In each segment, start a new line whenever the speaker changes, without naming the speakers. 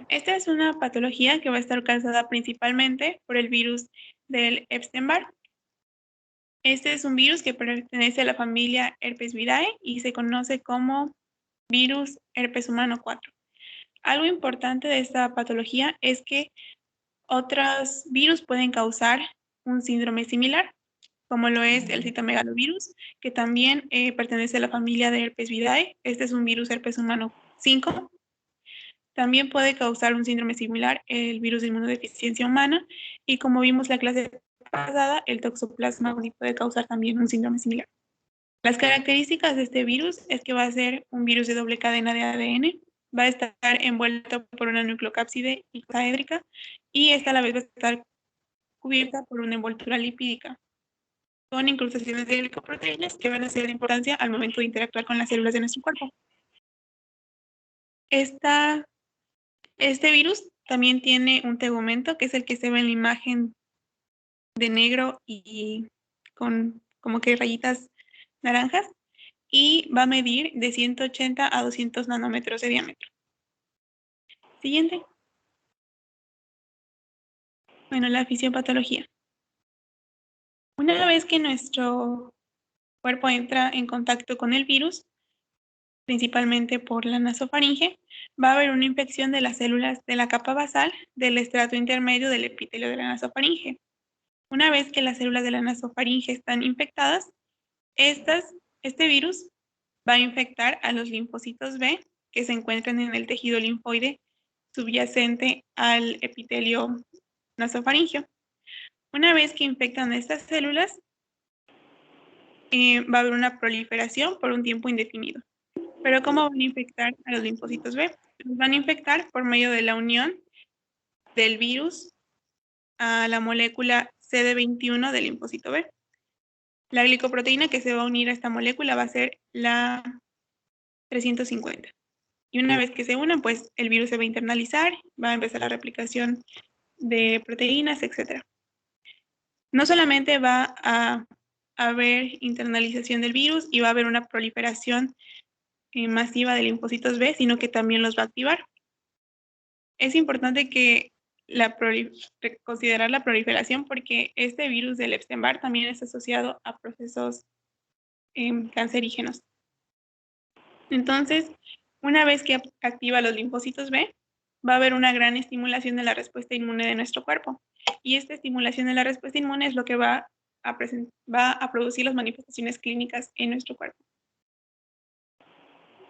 Esta es una patología que va a estar causada principalmente por el virus del Epstein-Barr. Este es un virus que pertenece a la familia Herpesviridae y se conoce como virus herpes humano 4. Algo importante de esta patología es que otros virus pueden causar un síndrome similar, como lo es el citomegalovirus, que también pertenece a la familia de Herpesviridae. Este es un virus herpes humano 5. También puede causar un síndrome similar el virus de inmunodeficiencia humana y como vimos la clase pasada, el toxoplasma gondii puede causar también un síndrome similar. Las características de este virus es que va a ser un virus de doble cadena de ADN, va a estar envuelto por una nucleocápside icosahédrica y esta a la vez va a estar cubierta por una envoltura lipídica con incrustaciones de glicoproteínas que van a ser de importancia al momento de interactuar con las células de nuestro cuerpo. Este virus también tiene un tegumento, que es el que se ve en la imagen de negro y con como que rayitas naranjas, y va a medir de 180 a 200 nanómetros de diámetro. Siguiente. Bueno, la fisiopatología. Una vez que nuestro cuerpo entra en contacto con el virus, principalmente por la nasofaringe, va a haber una infección de las células de la capa basal del estrato intermedio del epitelio de la nasofaringe. Una vez que las células de la nasofaringe están infectadas, este virus va a infectar a los linfocitos B que se encuentran en el tejido linfoide subyacente al epitelio nasofaringeo. Una vez que infectan estas células, va a haber una proliferación por un tiempo indefinido. Pero ¿cómo van a infectar a los linfocitos B? Los van a infectar por medio de la unión del virus a la molécula CD21 del linfocito B. La glicoproteína que se va a unir a esta molécula va a ser la 350. Y una vez que se unen, pues el virus se va a internalizar, va a empezar la replicación de proteínas, etc. No solamente va a haber internalización del virus y va a haber una proliferación masiva de linfocitos B, sino que también los va a activar. Es importante que considerar la proliferación porque este virus del Epstein-Barr también es asociado a procesos cancerígenos. Entonces, una vez que activa los linfocitos B, va a haber una gran estimulación de la respuesta inmune de nuestro cuerpo. Y esta estimulación de la respuesta inmune es lo que va a producir las manifestaciones clínicas en nuestro cuerpo.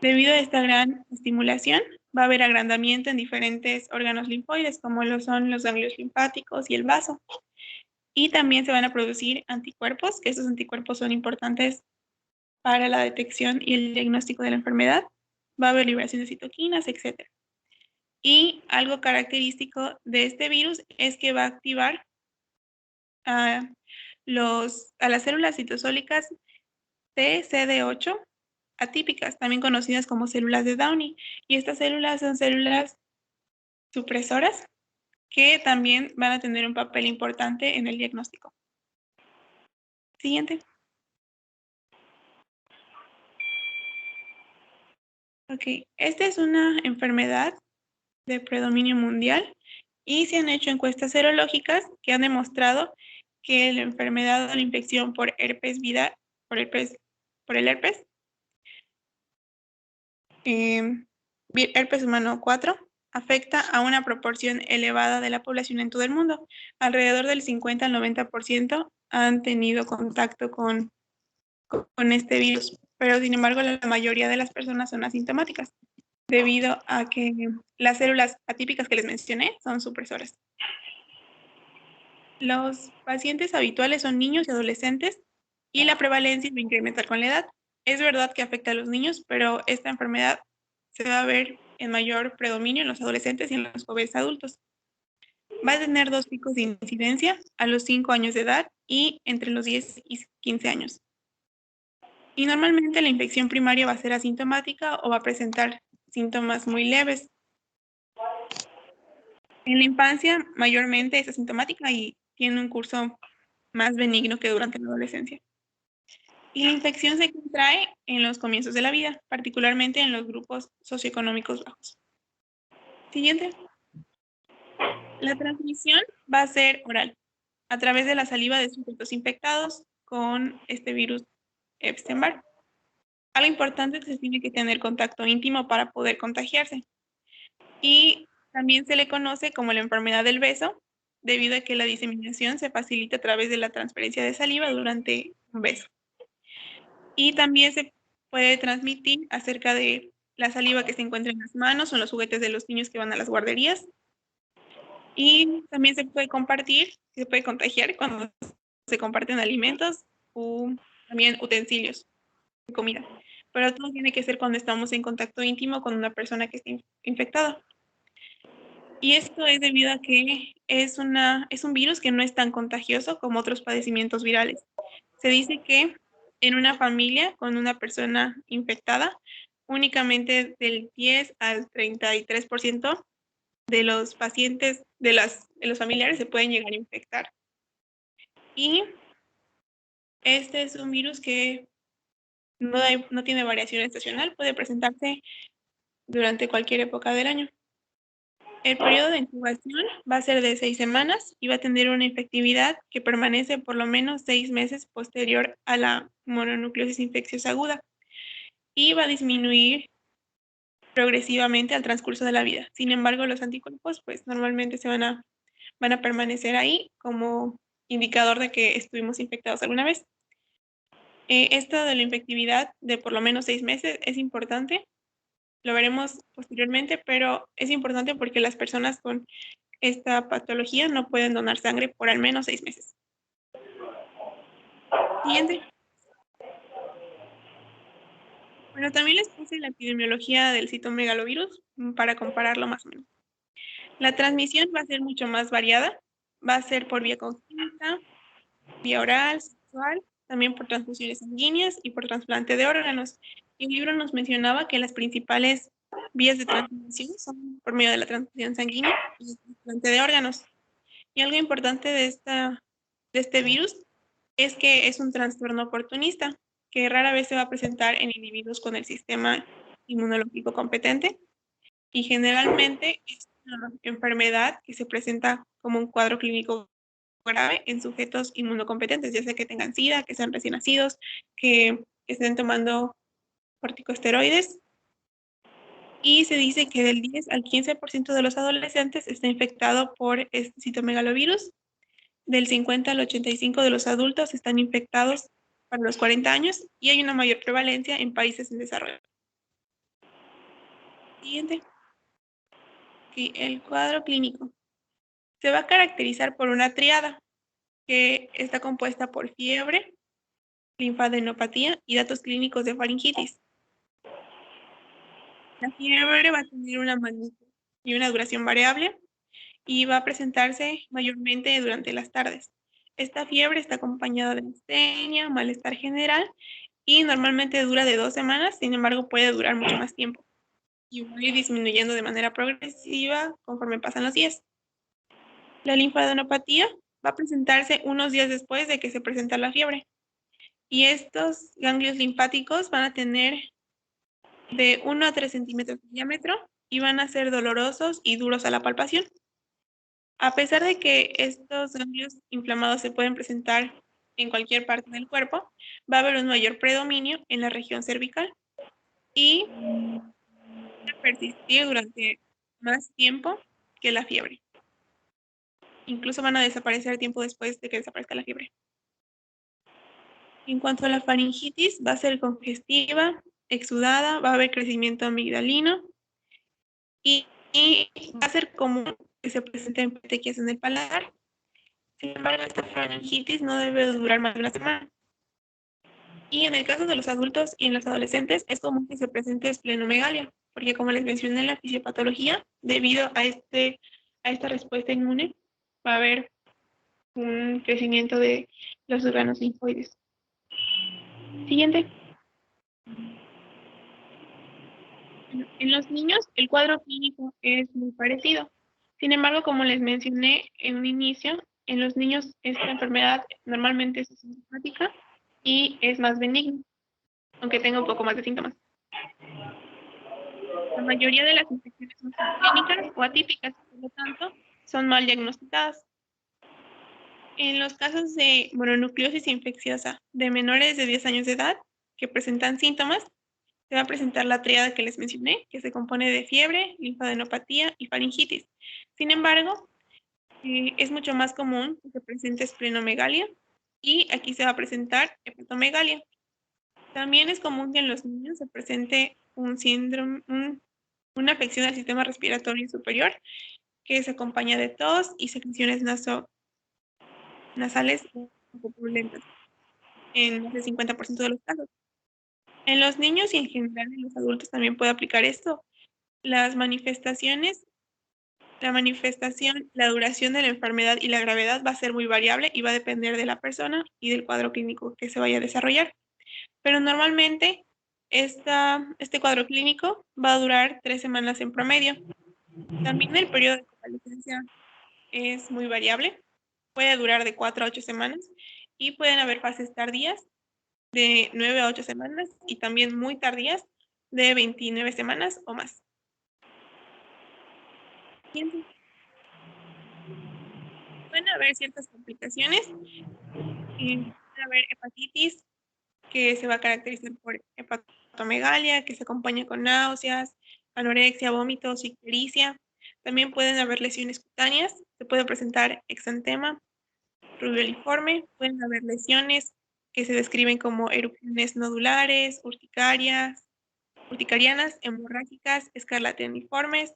Debido a esta gran estimulación, va a haber agrandamiento en diferentes órganos linfoides, como lo son los ganglios linfáticos y el vaso. Y también se van a producir anticuerpos, que estos anticuerpos son importantes para la detección y el diagnóstico de la enfermedad. Va a haber liberación de citoquinas, etc. Y algo característico de este virus es que va a activar a las células citosólicas TCD8 atípicas, también conocidas como células de Downey. Y estas células son células supresoras que también van a tener un papel importante en el diagnóstico. Siguiente. Ok, esta es una enfermedad de predominio mundial y se han hecho encuestas serológicas que han demostrado que la enfermedad o la infección por el herpes, herpes humano 4, afecta a una proporción elevada de la población en todo el mundo. Alrededor del 50 al 90% han tenido contacto con este virus, pero sin embargo la mayoría de las personas son asintomáticas, debido a que las células atípicas que les mencioné son supresoras. Los pacientes habituales son niños y adolescentes y la prevalencia va a incrementar con la edad. Es verdad que afecta a los niños, pero esta enfermedad se va a ver en mayor predominio en los adolescentes y en los jóvenes adultos. Va a tener 2 picos de incidencia a los 5 años de edad y entre los 10 y 15 años. Y normalmente la infección primaria va a ser asintomática o va a presentar síntomas muy leves. En la infancia mayormente es asintomática y tiene un curso más benigno que durante la adolescencia. Y la infección se contrae en los comienzos de la vida, particularmente en los grupos socioeconómicos bajos. Siguiente. La transmisión va a ser oral, a través de la saliva de sujetos infectados con este virus Epstein-Barr. Algo importante es que se tiene que tener contacto íntimo para poder contagiarse. Y también se le conoce como la enfermedad del beso, debido a que la diseminación se facilita a través de la transferencia de saliva durante un beso. Y también se puede transmitir acerca de la saliva que se encuentra en las manos o en los juguetes de los niños que van a las guarderías. Y también se puede compartir, se puede contagiar cuando se comparten alimentos o también utensilios de comida. Pero todo tiene que ser cuando estamos en contacto íntimo con una persona que esté infectada. Y esto es debido a que es un virus que no es tan contagioso como otros padecimientos virales. Se dice que en una familia con una persona infectada, únicamente del 10 al 33% de los pacientes, de los familiares se pueden llegar a infectar. Y este es un virus que no tiene variación estacional, puede presentarse durante cualquier época del año. El periodo de incubación va a ser de 6 semanas y va a tener una efectividad que permanece por lo menos 6 meses posterior a la mononucleosis infecciosa aguda y va a disminuir progresivamente al transcurso de la vida. Sin embargo, los anticuerpos pues normalmente van a permanecer ahí como indicador de que estuvimos infectados alguna vez. Esto de la infectividad de por lo menos 6 meses es importante. Lo veremos posteriormente, pero es importante porque las personas con esta patología no pueden donar sangre por al menos 6 meses. Siguiente. Bueno, también les puse la epidemiología del citomegalovirus para compararlo más o menos. La transmisión va a ser mucho más variada. Va a ser por vía congénita, vía oral, sexual, también por transfusiones sanguíneas y por trasplante de órganos. El libro nos mencionaba que las principales vías de transmisión son por medio de la transfusión sanguínea y el trasplante de órganos. Y algo importante de este virus es que es un trastorno oportunista, que rara vez se va a presentar en individuos con el sistema inmunológico competente y generalmente es una enfermedad que se presenta como un cuadro clínico grave en sujetos inmunocompetentes, ya sea que tengan SIDA, que sean recién nacidos, que estén tomando corticosteroides. Y se dice que del 10 al 15% de los adolescentes está infectado por este citomegalovirus. Del 50 al 85% de los adultos están infectados para los 40 años y hay una mayor prevalencia en países en desarrollo. Siguiente. Okay, el cuadro clínico. Se va a caracterizar por una triada que está compuesta por fiebre, linfadenopatía y datos clínicos de faringitis. La fiebre va a tener una magnitud y una duración variable y va a presentarse mayormente durante las tardes. Esta fiebre está acompañada de astenia, malestar general y normalmente dura de 2 semanas, sin embargo puede durar mucho más tiempo y va a ir disminuyendo de manera progresiva conforme pasan los días. La linfadenopatía va a presentarse unos días después de que se presenta la fiebre y estos ganglios linfáticos van a tener de 1 a 3 centímetros de diámetro y van a ser dolorosos y duros a la palpación. A pesar de que estos ganglios inflamados se pueden presentar en cualquier parte del cuerpo, va a haber un mayor predominio en la región cervical y va a persistir durante más tiempo que la fiebre. Incluso van a desaparecer tiempo después de que desaparezca la fiebre. En cuanto a la faringitis, va a ser congestiva, exudada, va a haber crecimiento amigdalino y va a ser común que se presenten petequias en el paladar. Sin embargo, esta faringitis no debe durar más de una semana. Y en el caso de los adultos y en los adolescentes es común que se presente esplenomegalia, porque como les mencioné en la fisiopatología, debido a esta respuesta inmune, va a haber un crecimiento de los órganos linfoides. Siguiente. En los niños, el cuadro clínico es muy parecido. Sin embargo, como les mencioné en un inicio, en los niños esta enfermedad normalmente es asintomática y es más benigna, aunque tenga un poco más de síntomas. La mayoría de las infecciones son subclínicas o atípicas, por lo tanto, son mal diagnosticadas. En los casos de mononucleosis infecciosa de menores de 10 años de edad que presentan síntomas, se va a presentar la tríada que les mencioné, que se compone de fiebre, linfadenopatía y faringitis. Sin embargo, es mucho más común que se presente esplenomegalia y aquí se va a presentar hepatomegalia. También es común que en los niños se presente un síndrome, una afección al sistema respiratorio superior que se acompaña de tos y secreciones nasales un poco purulentas en más del 50% de los casos. En los niños y en general en los adultos también puede aplicar esto. Las manifestaciones, la duración de la enfermedad y la gravedad va a ser muy variable y va a depender de la persona y del cuadro clínico que se vaya a desarrollar. Pero normalmente este cuadro clínico va a durar 3 semanas en promedio. También el periodo de convalecencia es muy variable, puede durar de 4 a 8 semanas y pueden haber fases tardías de 9 a 8 semanas y también muy tardías de 29 semanas o más. Pueden haber ciertas complicaciones, puede haber hepatitis que se va a caracterizar por hepatomegalia, que se acompaña con náuseas, anorexia, vómitos, ictericia. También pueden haber lesiones cutáneas, se puede presentar exantema, rubeoliforme, pueden haber lesiones que se describen como erupciones nodulares, urticarianas, hemorrágicas, escarlatiniformes,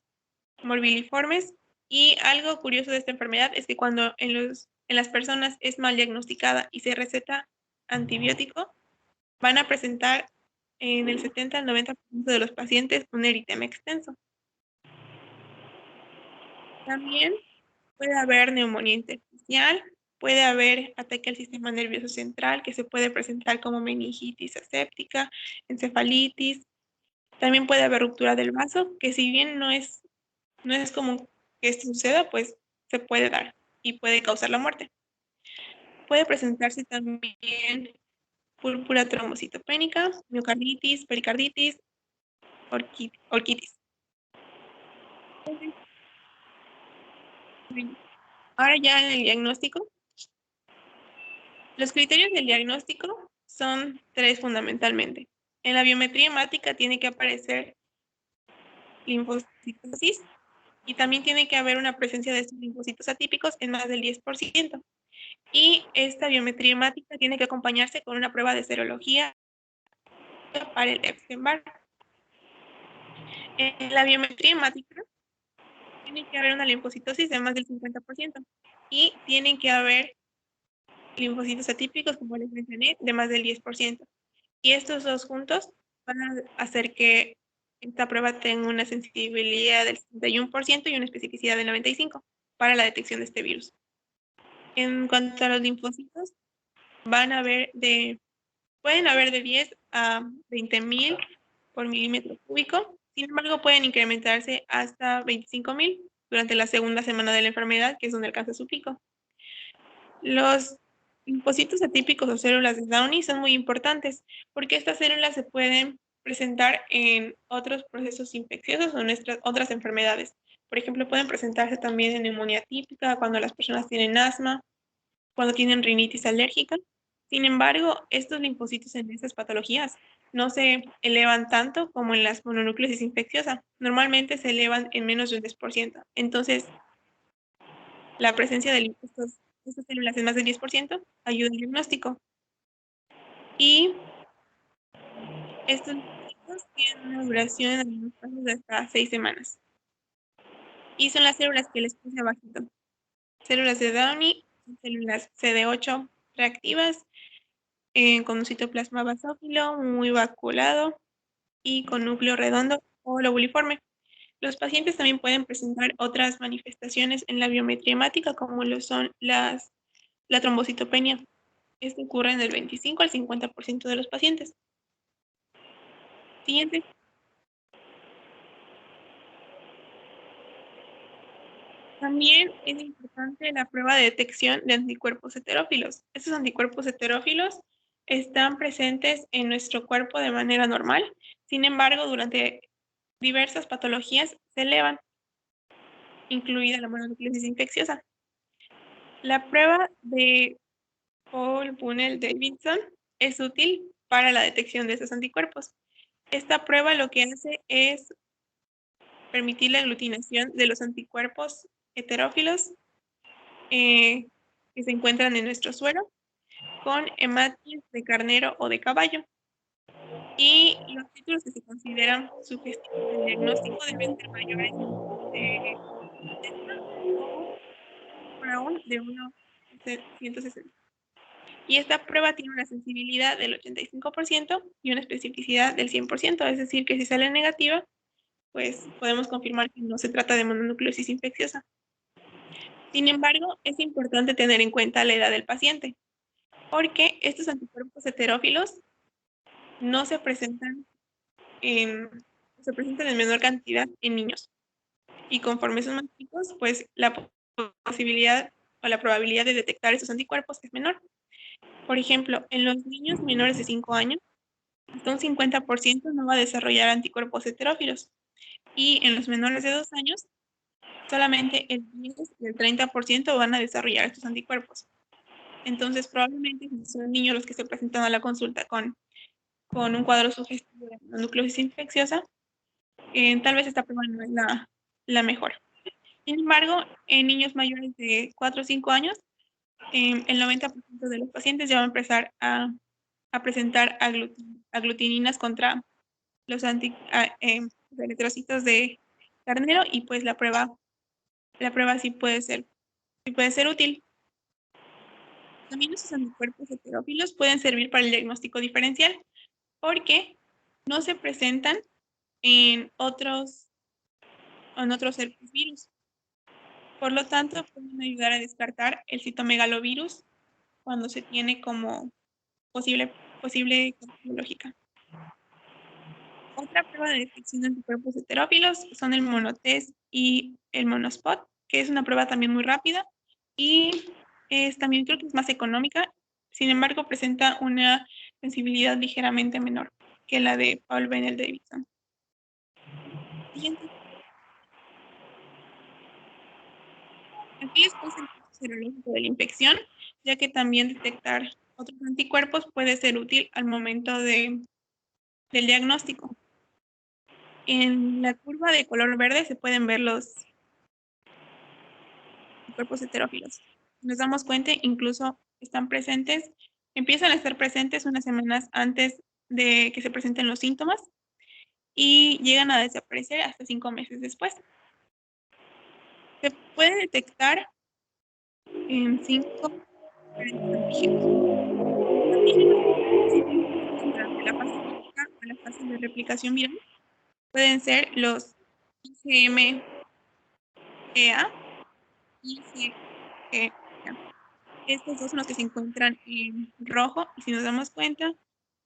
morbiliformes. Y algo curioso de esta enfermedad es que cuando en las personas es mal diagnosticada y se receta antibiótico, van a presentar en el 70 al 90% de los pacientes un eritema extenso. También puede haber neumonía intersticial, puede haber ataque al sistema nervioso central que se puede presentar como meningitis aséptica, encefalitis. También puede haber ruptura del vaso, que si bien no es común que esto suceda, pues se puede dar y puede causar la muerte. Puede presentarse también púrpura trombocitopénica, miocarditis, pericarditis, orquitis. Ahora ya en el diagnóstico. Los criterios del diagnóstico son 3 fundamentalmente. En la biometría hemática tiene que aparecer linfocitosis y también tiene que haber una presencia de estos linfocitos atípicos en más del 10%. Y esta biometría hemática tiene que acompañarse con una prueba de serología para el Epstein-Barr. En la biometría hemática tiene que haber una linfocitosis de más del 50% y tienen que haber linfocitos atípicos, como les mencioné, de más del 10%. Y estos dos juntos van a hacer que esta prueba tenga una sensibilidad del 61% y una especificidad del 95% para la detección de este virus. En cuanto a los linfocitos, pueden haber de 10 a 20,000 por milímetro cúbico. Sin embargo, pueden incrementarse hasta 25,000 durante la segunda semana de la enfermedad, que es donde alcanza su pico. Los linfocitos atípicos o células de Downey son muy importantes porque estas células se pueden presentar en otros procesos infecciosos o en otras enfermedades. Por ejemplo, pueden presentarse también en neumonía típica, cuando las personas tienen asma, cuando tienen rinitis alérgica. Sin embargo, estos linfocitos en estas patologías no se elevan tanto como en las mononucleosis infecciosas. Normalmente se elevan en menos de un 10%. Entonces, la presencia de estas células en más del 10% ayuda al diagnóstico. Y estos linfocitos tienen una duración en algunos casos de hasta 6 semanas. Y son las células que les puse abajito. Células de Downey, células CD8 reactivas, con un citoplasma basófilo muy vacuolado y con núcleo redondo o lobuliforme. Los pacientes también pueden presentar otras manifestaciones en la biometría hemática, como lo son la trombocitopenia. Esto ocurre en el 25 al 50% de los pacientes. Siguiente. También es importante la prueba de detección de anticuerpos heterófilos. Estos anticuerpos heterófilos están presentes en nuestro cuerpo de manera normal. Sin embargo, durante diversas patologías se elevan. incluida la mononucleosis infecciosa. La prueba de Paul Bunel-Davidson es útil para la detección de estos anticuerpos. Esta prueba lo que hace es permitir la aglutinación de los anticuerpos heterófilos que se encuentran en nuestro suero con hematis de carnero o de caballo. Y los títulos que se consideran sugestivos del diagnóstico deben ser mayores de 70 o por aún de 1,160. Y esta prueba tiene una sensibilidad del 85% y una especificidad del 100%, es decir, que si sale negativa, pues podemos confirmar que no se trata de mononucleosis infecciosa. Sin embargo, es importante tener en cuenta la edad del paciente, porque estos anticuerpos heterófilos no se presentan en menor cantidad en niños. Y conforme son más chicos, pues la posibilidad o la probabilidad de detectar esos anticuerpos es menor. Por ejemplo, en los niños menores de 5 años, hasta un 50% no va a desarrollar anticuerpos heterófilos. Y en los menores de 2 años, solamente el 10 y el 30% van a desarrollar estos anticuerpos. Entonces, probablemente si son niños los que se presentan a la consulta con un cuadro sugestivo de nucleosis infecciosa, tal vez esta prueba no es la mejor. Sin embargo, en niños mayores de 4 o 5 años, el 90% de los pacientes ya va a empezar a presentar aglutininas contra los eritrocitos de carnero y pues la prueba sí puede ser útil. También esos anticuerpos heterófilos pueden servir para el diagnóstico diferencial porque no se presentan en otros herpesvirus. Por lo tanto, pueden ayudar a descartar el citomegalovirus cuando se tiene como posible caracterológica. Otra prueba de detección de anticuerpos heterófilos son el monotest y el monospot, que es una prueba también muy rápida y también creo que es más económica. Sin embargo, presenta una sensibilidad ligeramente menor que la de Paul Bunel-Davidson. Siguiente. Aquí les puse el test serológico de la infección, ya que también detectar otros anticuerpos puede ser útil al momento del diagnóstico. En la curva de color verde se pueden ver los cuerpos heterófilos. Nos damos cuenta, incluso empiezan a estar presentes unas semanas antes de que se presenten los síntomas y llegan a desaparecer hasta 5 meses después. Se puede detectar en 5 diferentes antígenos. Los antígenos durante la fase crítica o la fase de replicación viral pueden ser los IgM-EA y IgE. Estos dos son los que se encuentran en rojo y si nos damos cuenta,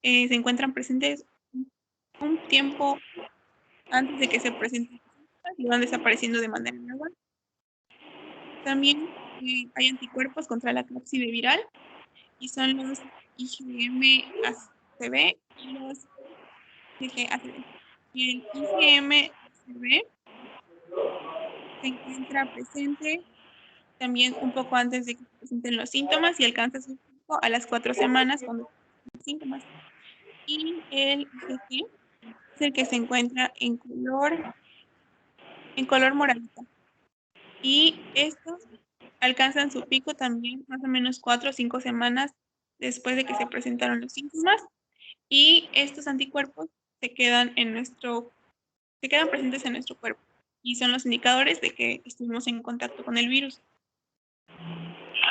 se encuentran presentes un tiempo antes de que se presenten y van desapareciendo de manera gradual. También hay anticuerpos contra la cápside viral y son los IgM-ACB y los IgACB. Y el IgM-ACB se encuentra presente también un poco antes de que se presenten los síntomas y alcanza su pico a las 4 semanas cuando los síntomas. Y el IgG es el que se encuentra en color moradito. Y estos alcanzan su pico también más o menos 4 o 5 semanas después de que se presentaron los síntomas. Y estos anticuerpos se quedan presentes en nuestro cuerpo y son los indicadores de que estuvimos en contacto con el virus.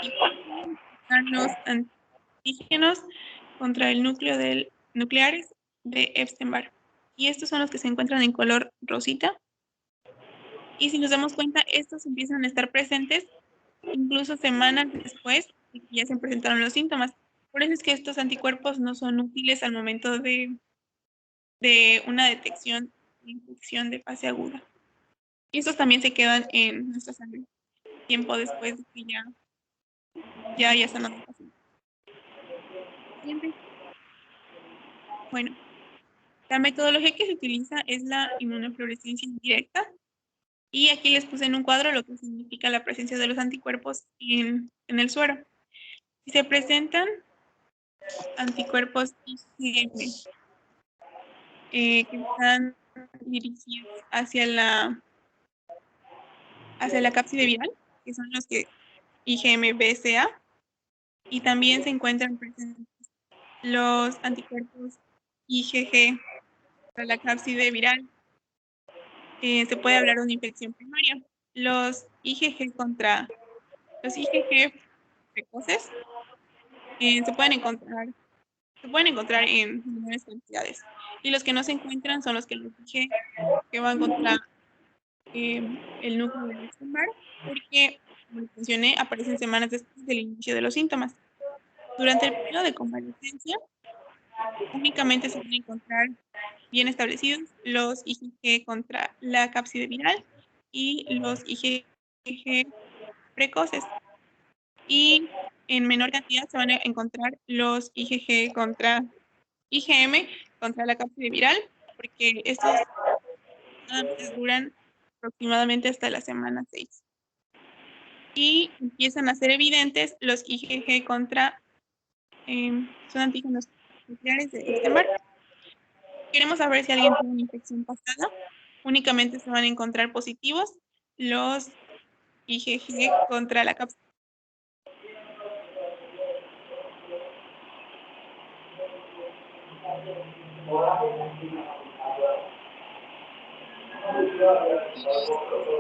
Y están los antígenos contra el núcleo nucleares de Epstein-Barr. Y estos son los que se encuentran en color rosita. Y si nos damos cuenta, estos empiezan a estar presentes incluso semanas después de que ya se presentaron los síntomas. Por eso es que estos anticuerpos no son útiles al momento de una detección de infección de fase aguda. Y estos también se quedan en nuestra sangre tiempo después de que ya sanó el paciente. Siguiente. Bueno, la metodología que se utiliza es la inmunofluorescencia indirecta. Y aquí les puse en un cuadro lo que significa la presencia de los anticuerpos en el suero. Si se presentan anticuerpos IgM que están dirigidos hacia la cápside viral, que son los que IgM-BCA, y también se encuentran presentes los anticuerpos IgG para la cápside viral. Se puede hablar de una infección primaria. Los IgG precoces se pueden encontrar en menores cantidades. Y los que no se encuentran son los que les dije que van contra el núcleo del Epstein-Barr, porque, como les mencioné, aparecen semanas después del inicio de los síntomas. Durante el periodo de convalescencia, únicamente se van a encontrar bien establecidos los IgG contra la cápside viral y los IgG precoces. Y en menor cantidad se van a encontrar los IgM contra la cápside viral, porque estos duran aproximadamente hasta la semana 6. Y empiezan a ser evidentes los IgG contra, son antígenos nucleares de Epstein-Barr. Queremos saber si alguien tuvo una infección pasada. Únicamente se van a encontrar positivos los IgG contra la cápside.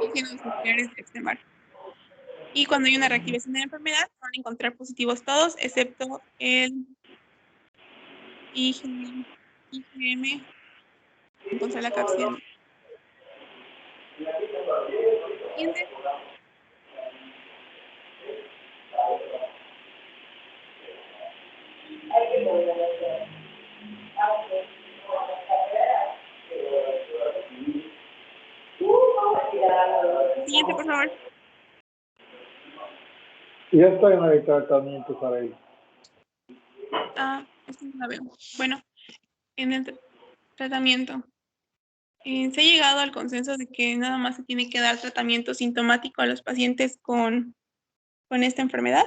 Antígenos nucleares de Epstein-Barr. Y cuando hay una reactivación de la enfermedad, van a encontrar positivos todos, excepto el IgM contra la cápside. Siguiente. Siguiente, por favor.
Ya estoy en el tratamiento para él.
Esto no la veo. Bueno, en el tratamiento. Se ha llegado al consenso de que nada más se tiene que dar tratamiento sintomático a los pacientes con esta enfermedad.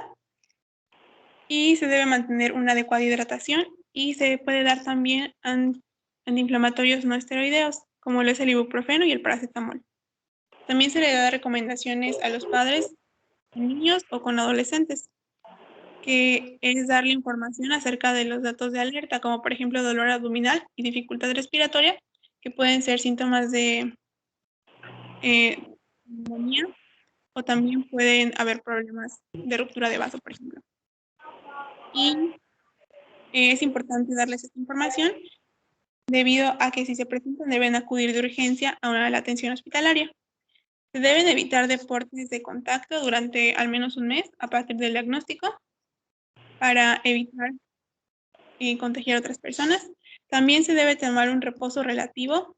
Y se debe mantener una adecuada hidratación y se puede dar también antiinflamatorios no esteroideos, como lo es el ibuprofeno y el paracetamol. También se le da recomendaciones a los padres con niños o con adolescentes, que es darle información acerca de los datos de alerta, como por ejemplo dolor abdominal y dificultad respiratoria, que pueden ser síntomas de neumonía, o también pueden haber problemas de ruptura de vaso, por ejemplo. Y es importante darles esta información debido a que si se presentan deben acudir de urgencia a la atención hospitalaria. Se deben evitar deportes de contacto durante al menos un mes a partir del diagnóstico para evitar contagiar a otras personas. También se debe tomar un reposo relativo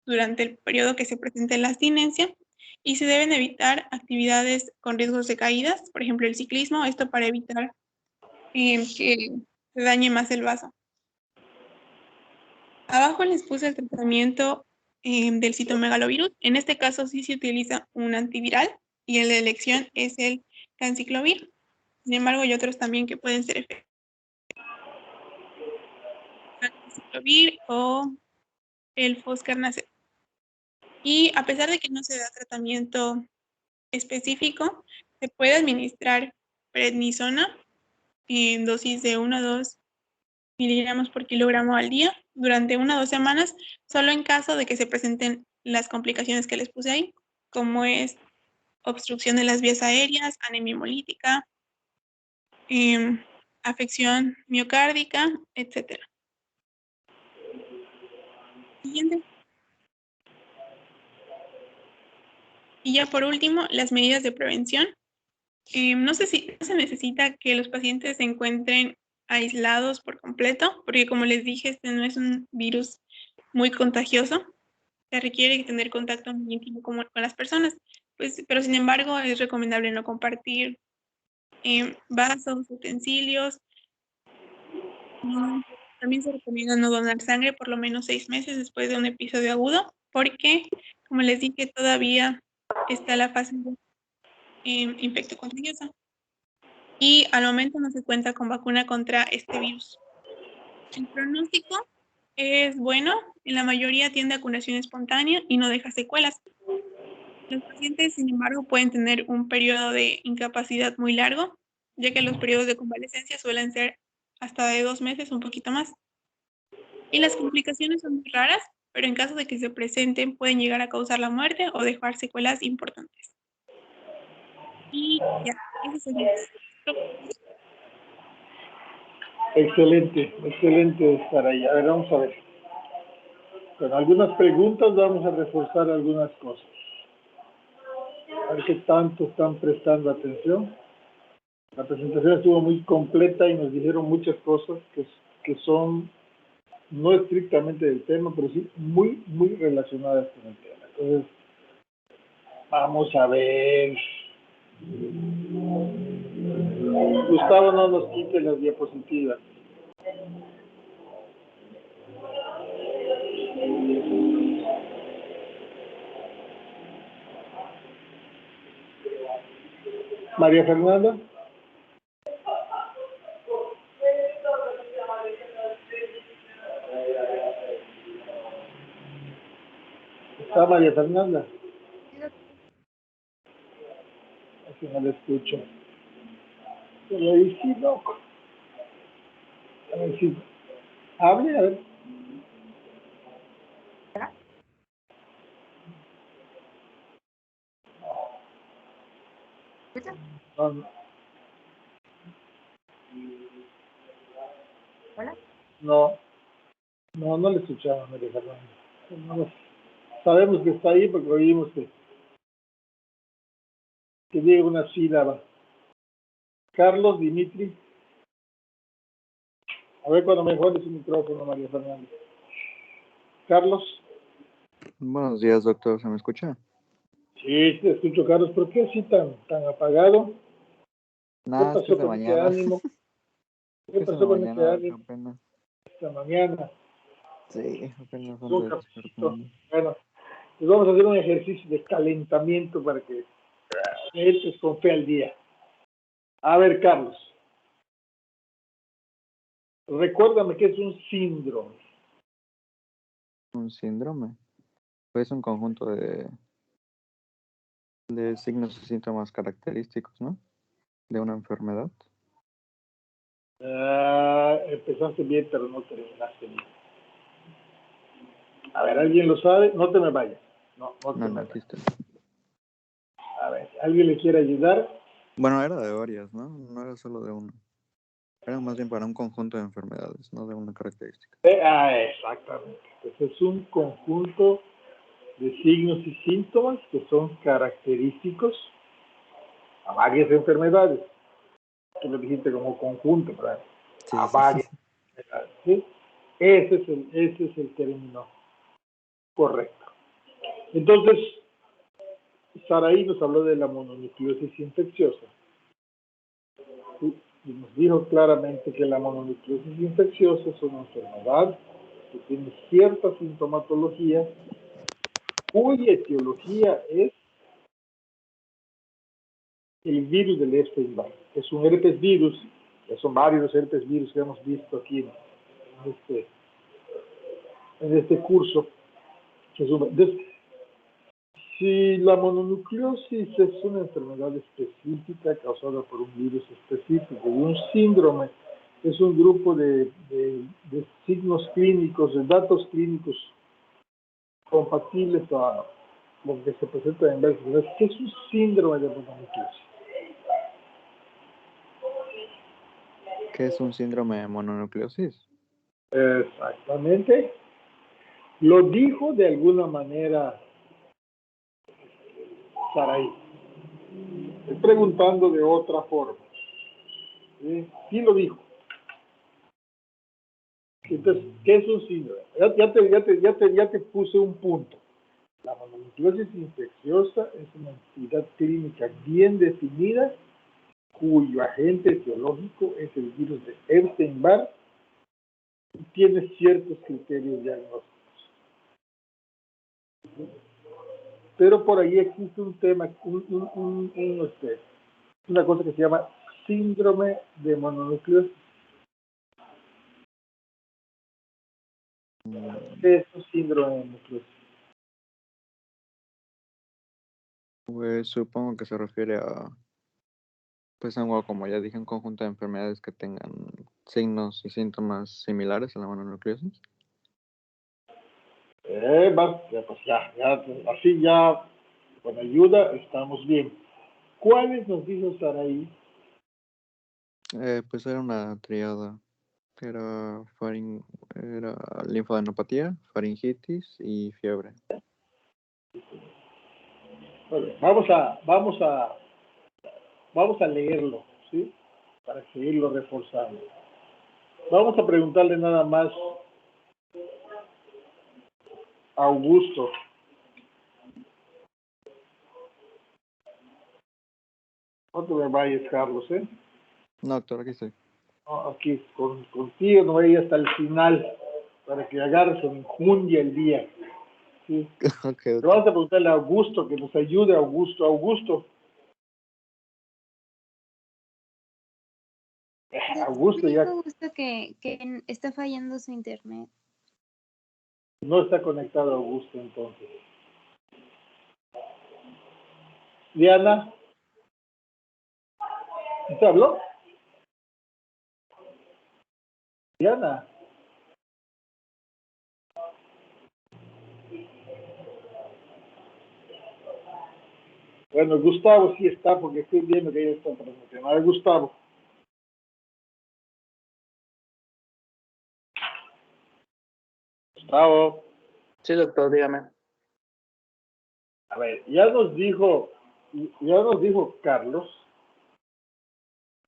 durante el periodo que se presente la abstinencia y se deben evitar actividades con riesgos de caídas, por ejemplo el ciclismo, esto para evitar que se dañe más el vaso. Abajo les puse el tratamiento del citomegalovirus. En este caso sí se utiliza un antiviral y el de elección es el canciclovir. Sin embargo, hay otros también que pueden ser efectivos. El canciclovir o el foscarnacet. Y a pesar de que no se da tratamiento específico, se puede administrar prednisona en dosis de 1 a 2 miligramos por kilogramo al día durante 1 a 2 semanas, solo en caso de que se presenten las complicaciones que les puse ahí, como es obstrucción de las vías aéreas, anemia hemolítica, afección miocárdica, etc. Siguiente. Y ya por último, las medidas de prevención. No sé si se necesita que los pacientes se encuentren aislados por completo, porque como les dije, este no es un virus muy contagioso. Se requiere tener contacto muy íntimo con las personas, pues, pero sin embargo es recomendable no compartir vasos, utensilios. También se recomienda no donar sangre por lo menos 6 meses después de un episodio agudo, porque, como les dije, todavía está la fase de infecto contagiosa. Y al momento no se cuenta con vacuna contra este virus. El pronóstico es bueno, en la mayoría tiende a curación espontánea y no deja secuelas. Los pacientes, sin embargo, pueden tener un periodo de incapacidad muy largo, ya que los periodos de convalecencia suelen ser hasta de 2 meses, un poquito más. Y las complicaciones son muy raras, pero en caso de que se presenten, pueden llegar a causar la muerte o dejar secuelas importantes. Y ya, eso sería.
Excelente, excelente estar ahí. A ver, vamos a ver. Con algunas preguntas vamos a reforzar algunas cosas. A ver qué tanto están prestando atención. La presentación estuvo muy completa y nos dijeron muchas cosas que son no estrictamente del tema, pero sí muy, muy relacionadas con el tema. Entonces, vamos a ver. Gustavo, no nos quite las diapositivas. María Fernanda. ¿Está María Fernanda? Así no la escucho. Pero ahí sí, loco. A ver si hable, a ver. No, no le escuchamos, María Fernanda. No, sabemos que está ahí porque oímos que diga una sílaba. Carlos Dimitri. A ver cuando mejore su micrófono, María Fernanda. Carlos.
Buenos días, doctor. ¿Se me escucha?
Sí, te escucho, Carlos. ¿Por qué así tan apagado?
Nada,
¿Qué
es que es
pasó
de
con ese
mañana.
ánimo? ¿Qué
Es en la
pasó con ese
mañana,
ánimo
apenas.
esta mañana?
Sí, apenas ando
Un cafecito.
despertando.
Bueno, pues vamos a hacer un ejercicio de calentamiento para que entres con fe al día. A ver, Carlos, recuérdame que es un síndrome.
Un síndrome. Pues un conjunto de signos y síntomas característicos, ¿no? De una enfermedad.
Empezaste bien, pero no terminaste bien. A ver, ¿alguien lo sabe? No te me vayas. No te
No,
me
no, aquí
vayas.
está.
A ver, ¿alguien le quiere ayudar?
Bueno, era de varias, ¿no? No era solo de una. Era más bien para un conjunto de enfermedades, no de una característica.
Exactamente. Pues es un conjunto de signos y síntomas que son característicos a varias enfermedades. Tú lo dijiste como conjunto, ¿verdad?
Sí,
A
sí, sí.
varias enfermedades. ¿Sí? Ese es el término correcto. Entonces, Saraí nos habló de la mononucleosis infecciosa. ¿Sí? Y nos dijo claramente que la mononucleosis infecciosa es una enfermedad que tiene cierta sintomatología cuya etiología es el virus del Epstein-Barr. Es un herpes virus, ya son varios los herpes virus que hemos visto aquí en este curso. Entonces, si la mononucleosis es una enfermedad específica causada por un virus específico y un síndrome es un grupo de signos clínicos, de datos clínicos compatibles a lo que se presenta en enfermedades, ¿qué es un síndrome de mononucleosis?
¿Qué es un síndrome de mononucleosis?
Exactamente. Lo dijo de alguna manera Sarai. Estoy preguntando de otra forma. ¿Sí? Sí lo dijo. Entonces, ¿qué es un síndrome? Ya te puse un punto. La mononucleosis infecciosa es una entidad clínica bien definida cuyo agente etiológico es el virus de Epstein-Barr y tiene ciertos criterios diagnósticos. pero por ahí existe un tema, una cosa que se llama síndrome de mononucleosis. ¿Qué es un síndrome de mononucleosis?
Pues supongo que se refiere a, pues algo como ya dije, un conjunto de enfermedades que tengan signos y síntomas similares a la mononucleosis.
Pues así ya, con ayuda estamos bien. ¿Cuáles nos dijo Saraí?
Pues era una triada. Era, era linfadenopatía, faringitis y fiebre.
Bueno, vamos a leerlo, ¿sí? Para seguirlo reforzando. Vamos a preguntarle nada más a Augusto. No te me vayas, Carlos, ¿eh?
No, doctor, aquí estoy.
No, aquí contigo no voy hasta el final para que agarres en junio el día. ¿Sí?
Ok,
Pero
doctor.
vamos a preguntarle a Augusto, que nos ayude, Augusto. Augusto,
Me
ya
dijo Augusto que está fallando su internet.
no está conectado Augusto entonces. Diana, ¿te habló? Diana. Bueno, Gustavo sí está, porque estoy viendo que ella está transmitiendo. A ver, Gustavo. Gustavo.
Sí, doctor, dígame.
A ver, ya nos dijo Carlos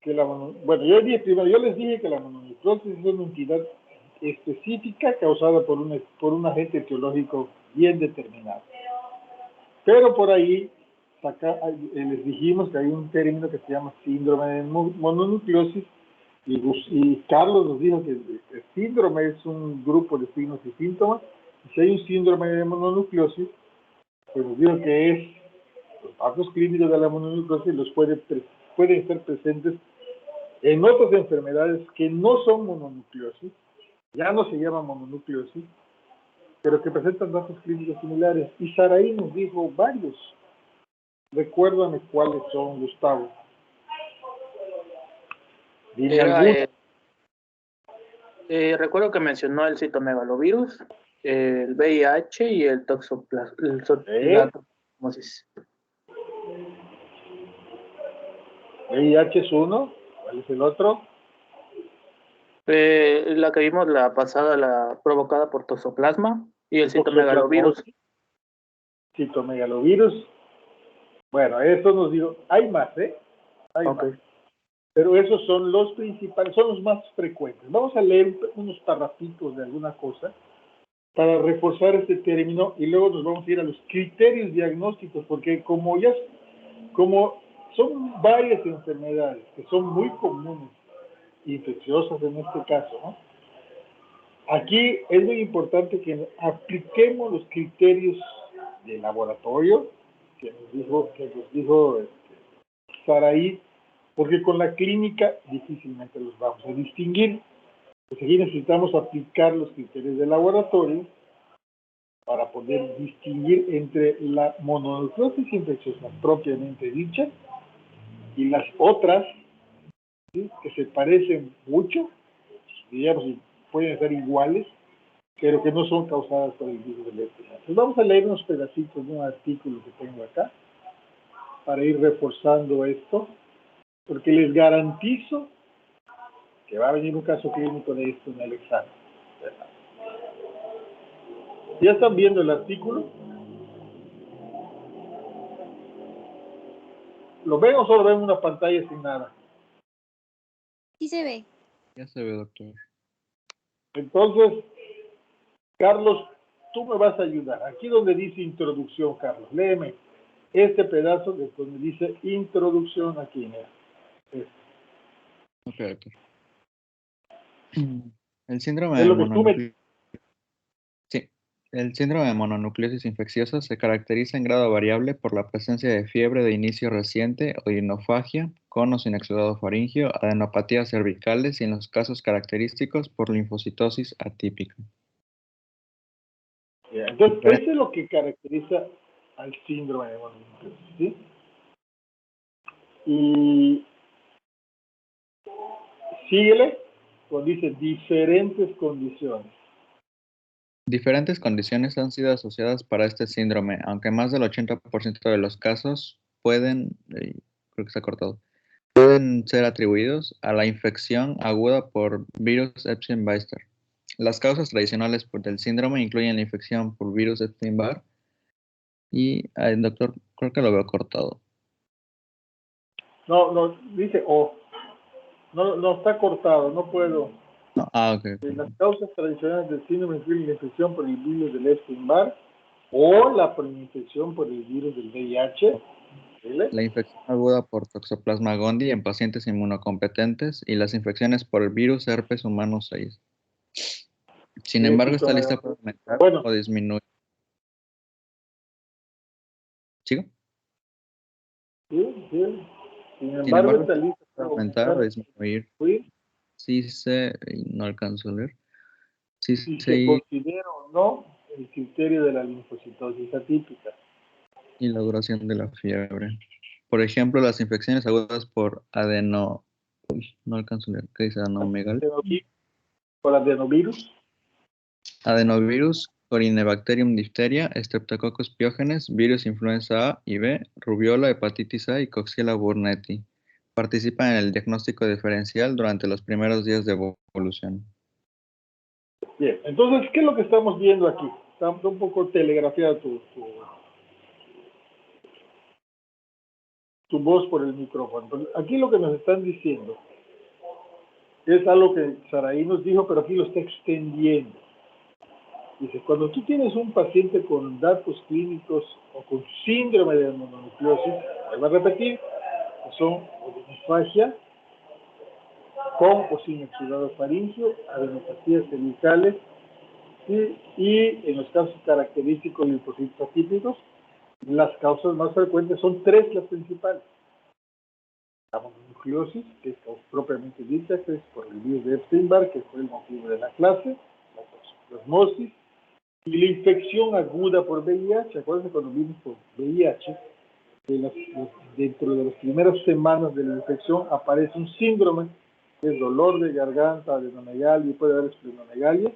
que bueno, yo les dije que la mononucleosis es una entidad específica causada por un agente etiológico bien determinado. Pero por ahí les dijimos que hay un término que se llama síndrome de mononucleosis y Carlos nos dijo que el síndrome es un grupo de signos y síntomas. Y si hay un síndrome de mononucleosis, pues nos dijo que es los actos clínicos de la mononucleosis pueden ser presentes en otras enfermedades que no son mononucleosis, ya no se llama mononucleosis, pero que presentan datos clínicos similares. Y Saraí nos dijo varios. Recuérdame cuáles son, Gustavo. Dime
Era,
algunos.
recuerdo que mencionó el citomegalovirus, el VIH y el la toxoplasmosis.
VIH es uno. ¿Cuál es el otro?
La que vimos la pasada, la provocada por toxoplasma, y el citomegalovirus.
Citomegalovirus. Bueno, eso nos dijo. Hay más, ¿eh? Hay
Okay.
más. Pero esos son los principales, son los más frecuentes. Vamos a leer unos parrafitos de alguna cosa para reforzar este término y luego nos vamos a ir a los criterios diagnósticos, porque como son varias enfermedades que son muy comunes, infecciosas en este caso, ¿no? Aquí es muy importante que apliquemos los criterios de laboratorio que nos dijo Saraí, porque con la clínica difícilmente los vamos a distinguir. Pues aquí necesitamos aplicar los criterios de laboratorio para poder distinguir entre la mononucleosis infecciosa propiamente dicha y las otras, ¿sí?, que se parecen mucho, digamos, pueden ser iguales, pero que no son causadas por el virus del ébola. Entonces vamos a leer unos pedacitos de un artículo que tengo acá para ir reforzando esto, porque les garantizo que va a venir un caso clínico de esto en el examen. ¿Ya están viendo el artículo? ¿Lo ven o solo ven una pantalla sin nada?
Sí se ve.
Ya se ve, doctor.
Entonces, Carlos, tú me vas a ayudar. Aquí donde dice introducción, Carlos, léeme este pedazo de donde dice introducción aquí, mira.
Ok, doctor. El síndrome
Es
de
lo que tú me...
mononucleosis. Sí. El síndrome de mononucleosis infecciosa se caracteriza en grado variable por la presencia de fiebre de inicio reciente o hinofagia, con o sin exudado faríngeo, adenopatías cervicales y en los casos característicos por linfocitosis atípica.
Ya, entonces, eso es lo que caracteriza al síndrome de mononucleosis, ¿sí? Y síguele cuando dice diferentes condiciones.
Diferentes condiciones han sido asociadas para este síndrome, aunque más del 80% de los casos pueden, creo que se ha cortado, pueden ser atribuidos a la infección aguda por virus Epstein-Barr. Las causas tradicionales del síndrome incluyen la infección por virus Epstein-Barr y, doctor, creo que lo veo cortado.
No, dice o. No está cortado, no puedo.
No, ok.
Las causas tradicionales del síndrome incluyen la infección por el virus del Epstein-Barr o la preinfección por el virus del VIH. ¿Vale?
La infección aguda por Toxoplasma gondii en pacientes inmunocompetentes y las infecciones por el virus herpes humano 6. Sin embargo, esta lista puede aumentar o disminuir. ¿Sigo?
Sí. Sin
Sin
embargo,
embargo,
esta lista
puede aumentar o disminuir. Sí no alcanzo a leer. Sí,
si se considera o no el criterio de la linfocitosis atípica.
Y la duración de la fiebre. Por ejemplo, las infecciones agudas por no alcanzo a leer. ¿Qué dice adenomegalia?
Por adenovirus.
Adenovirus, Corynebacterium diphtheria, Streptococcus pyogenes, virus influenza A y B, rubiola, hepatitis A y Coxiella burnetii. Participan en el diagnóstico diferencial durante los primeros días de evolución.
Bien, entonces, ¿qué es lo que estamos viendo aquí? Está un poco telegrafiada tu voz por el micrófono. Pero aquí lo que nos están diciendo es algo que Saraí nos dijo, pero aquí lo está extendiendo. Dice, cuando tú tienes un paciente con datos clínicos o con síndrome de mononucleosis, vuelvo a repetir, que son odinofagia, con o sin exudado faríngeo, adenopatías cervicales y en los casos característicos linfocitos atípicos, las causas más frecuentes son tres las principales. La mononucleosis, que es propiamente dicha, que es por el virus de Epstein-Barr, que fue el motivo de la clase, la toxoplasmosis, y la infección aguda por VIH. Acuérdense cuando vimos por VIH, dentro de las primeras semanas de la infección aparece un síndrome, que es dolor de garganta, adenomegalia y puede haber esplenomegalia,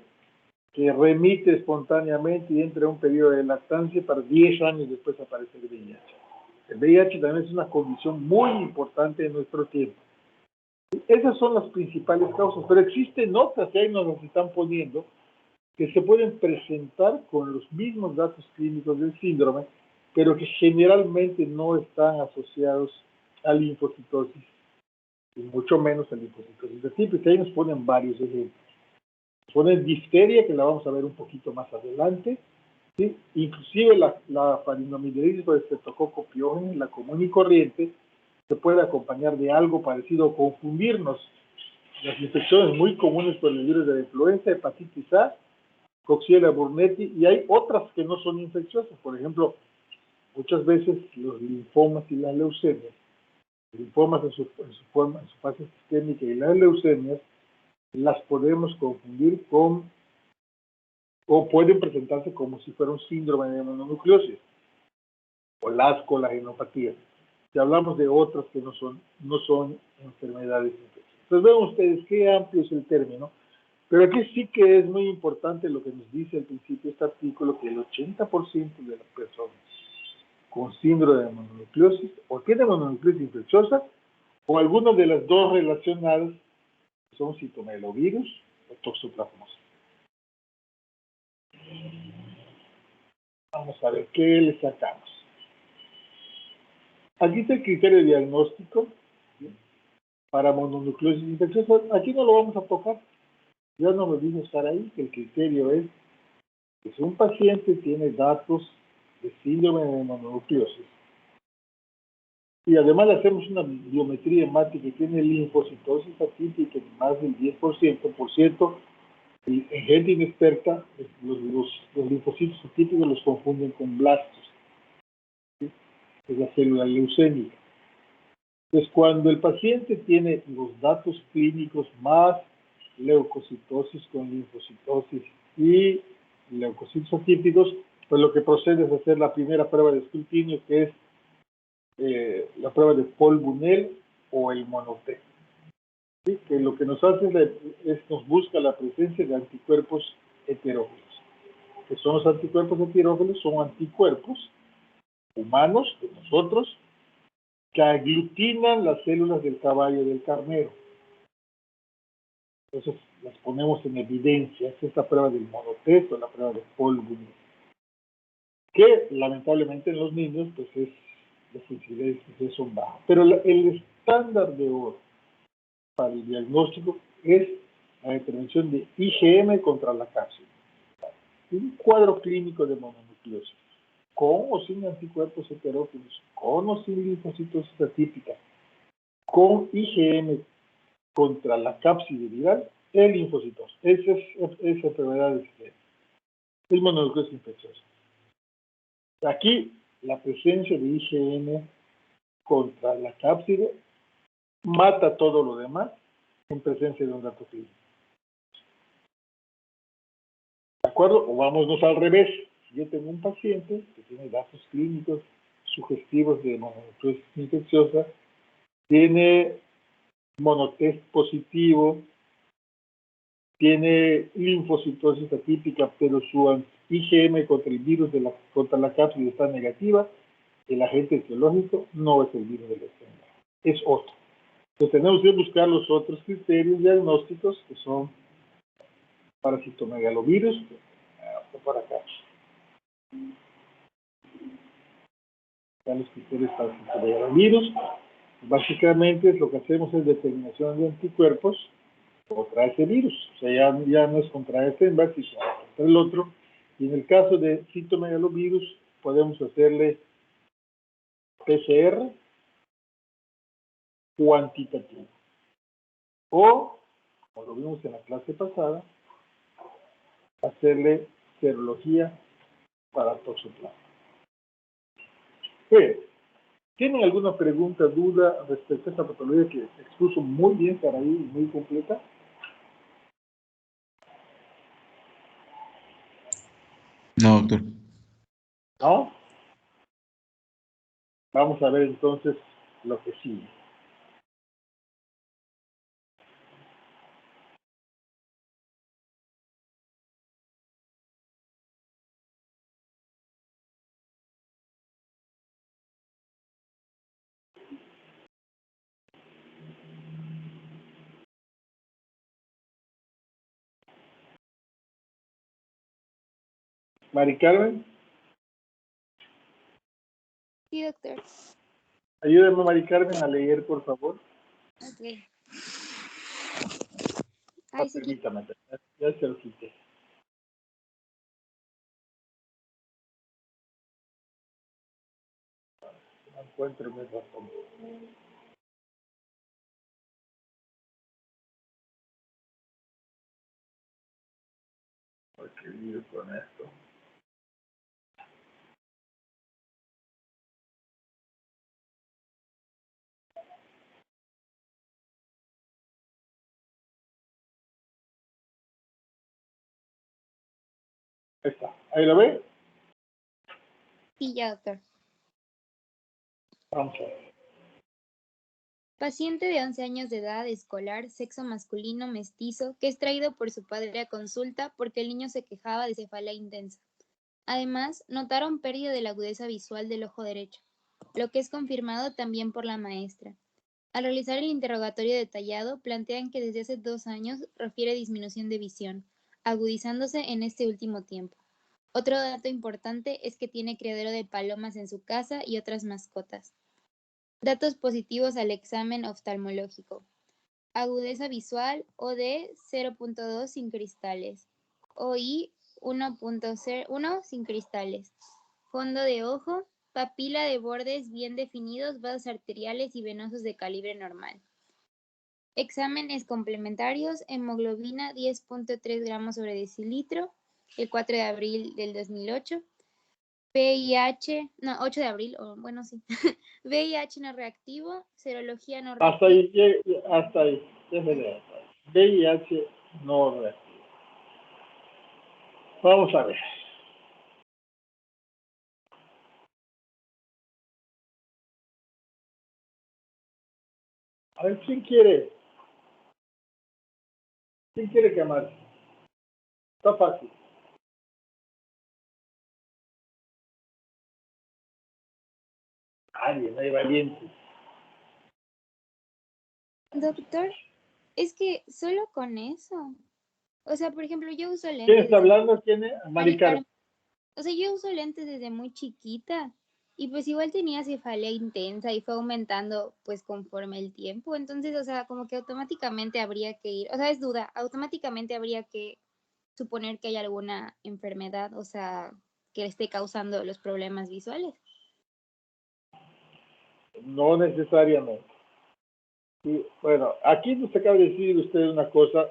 que remite espontáneamente y entra en un periodo de lactancia para 10 años después aparece el VIH. El VIH también es una condición muy importante en nuestro tiempo. Esas son las principales causas, pero existen otras que ahí nos las están poniendo, que se pueden presentar con los mismos datos clínicos del síndrome, pero que generalmente no están asociados a linfocitosis, y mucho menos a linfocitosis atípica. Ahí nos ponen varios ejemplos. Nos ponen difteria, que la vamos a ver un poquito más adelante, ¿sí? Inclusive la faringoamileritis por Streptococcus pyogenes, la común y corriente, se puede acompañar de algo parecido o confundirnos. Las infecciones muy comunes por el virus de la influenza, hepatitis A, Coxiella burnetii, y hay otras que no son infecciosas. Por ejemplo, muchas veces los linfomas y las leucemias, linfomas en su fase sistémica y las leucemias, las podemos confundir con, o pueden presentarse como si fuera un síndrome de mononucleosis, o las colagenopatías. Si hablamos de otras que no son enfermedades infecciosas. Entonces ven ustedes qué amplio es el término, pero aquí sí que es muy importante lo que nos dice al principio este artículo, que el 80% de las personas con síndrome de mononucleosis o tienen mononucleosis infecciosa o alguna de las dos relacionadas, que son citomegalovirus o toxoplasmosis. Vamos a ver qué le sacamos. Aquí está el criterio de diagnóstico, ¿sí? Para mononucleosis infecciosa. Aquí no lo vamos a tocar. Ya no lo dijo Saraí, que el criterio es que si un paciente tiene datos de síndrome de mononucleosis y además le hacemos una biometría hemática que tiene linfocitosis atípica en más del 10%, por cierto, Y en gente inexperta, los linfocitos atípicos los confunden con blastos, ¿sí? Es la célula leucémica. Entonces, cuando el paciente tiene los datos clínicos más leucocitosis con linfocitosis y leucocitos atípicos, pues lo que procede es hacer la primera prueba de escrutinio, que es la prueba de Paul Bunel o el monotest. ¿Sí? Que lo que nos hace nos busca la presencia de anticuerpos heterófilos. ¿Qué son los anticuerpos heterófilos? Son anticuerpos humanos, de nosotros, que aglutinan las células del caballo del carnero. Entonces las ponemos en evidencia. Esta es la prueba del monotest o la prueba de Paul Bunel, que lamentablemente en los niños pues las sensibilidades son bajas. Pero el estándar de oro para el diagnóstico es la intervención de IgM contra la cápsula. Un cuadro clínico de mononucleosis, con o sin anticuerpos heterófilos, con o sin linfocitosis atípica, con IgM contra la cápside viral, el linfocitosis. Esa enfermedad es mononucleosis infecciosa. Aquí, la presencia de IgM contra la cápside mata todo lo demás en presencia de un dato clínico. ¿De acuerdo? O vámonos al revés. Si yo tengo un paciente que tiene datos clínicos sugestivos de mononucleosis infecciosa, tiene monotest positivo, tiene linfocitosis atípica, pero su IgM contra el virus contra la cápsula está negativa, el agente etiológico no es el virus del Epstein-Barr, es otro. Entonces tenemos que buscar los otros criterios diagnósticos que son para citomegalovirus o para cápsula. Los criterios para citomegalovirus, básicamente lo que hacemos es determinación de anticuerpos contra ese virus. O sea, ya no es contra este Epstein-Barr, sino contra el otro. Y en el caso de citomegalovirus, podemos hacerle PCR cuantitativo. O, como lo vimos en la clase pasada, hacerle serología para toxoplasma. Bien. ¿Tienen alguna pregunta, duda respecto a esta patología que se expuso muy bien para ahí y muy completa?
No, doctor.
¿No? Vamos a ver entonces lo que sigue. Mari Carmen,
Sí, doctor.
ayúdame Mari Carmen a leer, por favor.
Ok. Ay, sí,
Permítame, ya se lo quité. No encuentro mi razón. ¿Por qué lío con esto? Ahí está. ¿Ahí lo ve?
sí, ya, doctor.
Vamos a ver.
Paciente de 11 años de edad, escolar, sexo masculino, mestizo, que es traído por su padre a consulta porque el niño se quejaba de cefalea intensa. Además, notaron pérdida de la agudeza visual del ojo derecho, lo que es confirmado también por la maestra. Al realizar el interrogatorio detallado, plantean que desde hace 2 años refiere disminución de visión, agudizándose en este último tiempo. Otro dato importante es que tiene criadero de palomas en su casa y otras mascotas. Datos positivos al examen oftalmológico. Agudeza visual OD 0.2 sin cristales. OI 1.1 sin cristales. Fondo de ojo. Papila de bordes bien definidos, vasos arteriales y venosos de calibre normal. Exámenes complementarios, hemoglobina 10.3 gramos sobre decilitro, el 4 de abril del 2008. VIH, no, 8 de abril, bueno, sí. VIH no reactivo, serología no
Hasta
reactiva.
ahí, hasta ahí. Déjeme hasta ahí. VIH no reactivo. Vamos a ver. A ver, ¿quién quiere quemarse? Está fácil. Nadie, no hay valientes.
Doctor, es que solo con eso. O sea, por ejemplo, yo uso
¿Quién
lentes
está
desde
hablando? ¿Quién es? Mari Carmen.
O sea, yo uso lentes desde muy chiquita y pues igual tenía cefalea intensa y fue aumentando pues conforme el tiempo. Entonces, o sea, como que automáticamente habría que ir, o sea, es duda, automáticamente habría que suponer que hay alguna enfermedad, o sea, que esté causando los problemas visuales.
No necesariamente. Y, bueno, aquí nos acaba de decir usted una cosa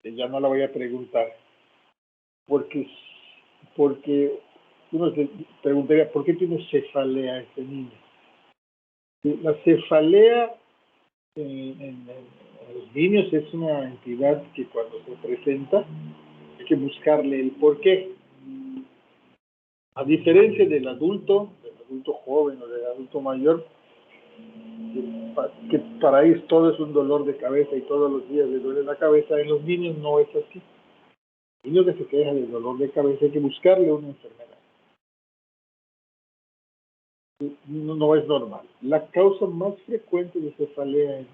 que ya no la voy a preguntar, porque uno se preguntaría, ¿por qué tiene cefalea este niño? La cefalea en los niños es una entidad que cuando se presenta hay que buscarle el porqué. A diferencia del adulto joven o del adulto mayor, que para ellos todo es un dolor de cabeza y todos los días les duele la cabeza, en los niños no es así. El niño que se queja del dolor de cabeza hay que buscarle una enfermedad. No es normal. La causa más frecuente de cefalea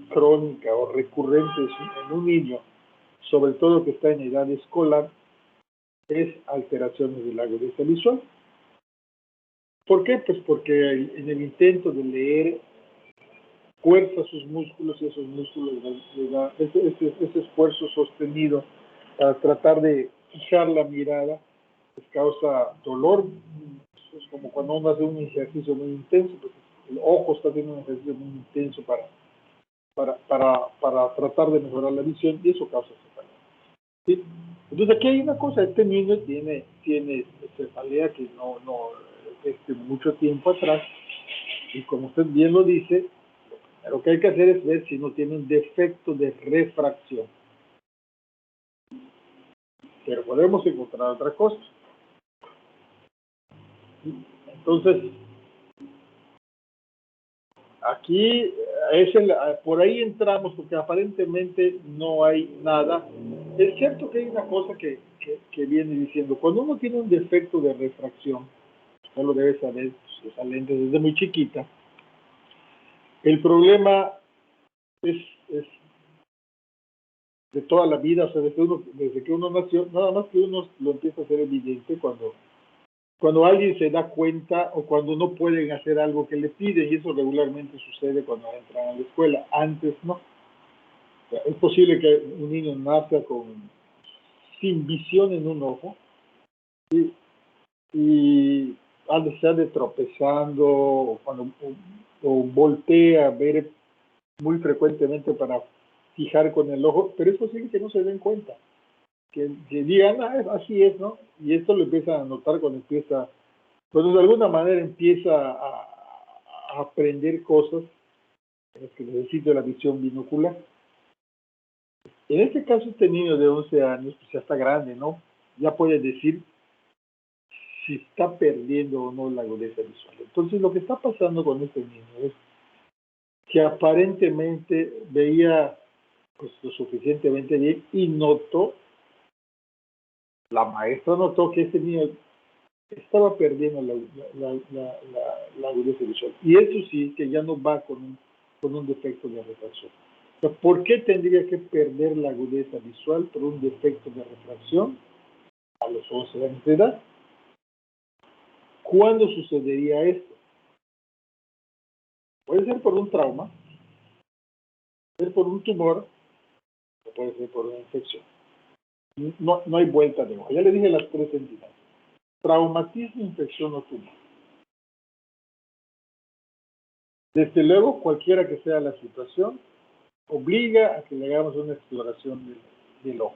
crónica o recurrente en un niño, sobre todo que está en edad escolar, es alteraciones de la agudeza visual. ¿Por qué? Pues porque en el intento de leer fuerza sus músculos y esos músculos le da ese esfuerzo sostenido para tratar de fijar la mirada, les causa dolor. Es como cuando uno hace un ejercicio muy intenso, pues el ojo está haciendo un ejercicio muy intenso para tratar de mejorar la visión y eso causa cefalea. ¿Sí? Entonces aquí hay una cosa, este niño tiene cefalea que no mucho tiempo atrás, y como usted bien lo dice, lo que hay que hacer es ver si no tiene un defecto de refracción. Pero podemos encontrar otra cosa. Entonces, aquí por ahí entramos porque aparentemente no hay nada. Es cierto que hay una cosa que viene diciendo, cuando uno tiene un defecto de refracción, usted lo debe saber, pues, esa lente desde muy chiquita, el problema es de toda la vida, o sea, desde que uno nació, nada más que uno lo empieza a hacer evidente cuando alguien se da cuenta o cuando no pueden hacer algo que le piden, y eso regularmente sucede cuando entran a la escuela, antes no. O sea, es posible que un niño nazca sin visión en un ojo y se ande tropezando o voltea a ver muy frecuentemente para fijar con el ojo, pero es posible que no se den cuenta, que digan, así es, ¿no? Y esto lo empieza a notar cuando de alguna manera empieza a aprender cosas en las que necesita la visión binocular. En este caso, este niño de 11 años, pues ya está grande, ¿no? Ya puede decir si está perdiendo o no la agudeza visual. Entonces, lo que está pasando con este niño es que aparentemente veía pues lo suficientemente bien y la maestra notó que este niño estaba perdiendo la agudeza visual. Y eso sí, que ya no va con un defecto de refracción. O sea, ¿por qué tendría que perder la agudeza visual por un defecto de refracción a los 11 años de edad? ¿Cuándo sucedería esto? Puede ser por un trauma, puede ser por un tumor, o puede ser por una infección. No hay vuelta de hoja. Ya le dije las tres entidades. Traumatismo, infección o tumor. Desde luego, cualquiera que sea la situación, obliga a que le hagamos una exploración del ojo.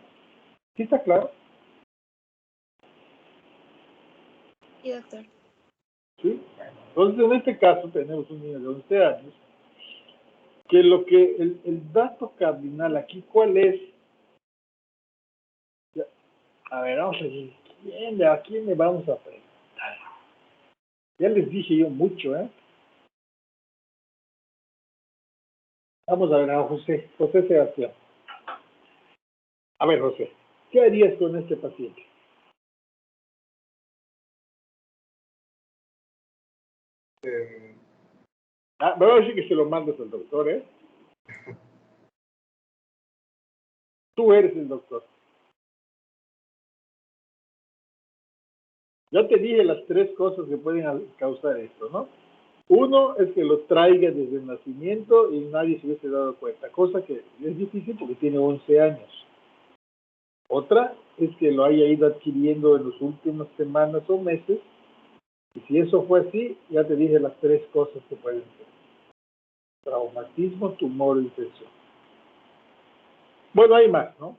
¿Sí está claro?
Sí, doctor.
¿Sí? Bueno, entonces, en este caso, tenemos un niño de 11 años, que el dato cardinal aquí, ¿cuál es? Ya, a ver, vamos a ver, ¿a quién le vamos a preguntar? Ya les dije yo mucho, ¿eh? Vamos a ver a José Sebastián. A ver, José, ¿qué harías con este paciente? Me va a decir que se lo mandes al doctor, ¿eh? Tú eres el doctor. Yo te dije las 3 cosas que pueden causar esto, ¿no? Uno es que lo traiga desde el nacimiento y nadie se hubiese dado cuenta, cosa que es difícil porque tiene 11 años. Otra es que lo haya ido adquiriendo en las últimas semanas o meses, y si eso fue así, ya te dije las 3 cosas que pueden ser: traumatismo, tumor o infección. Bueno, hay más, ¿no?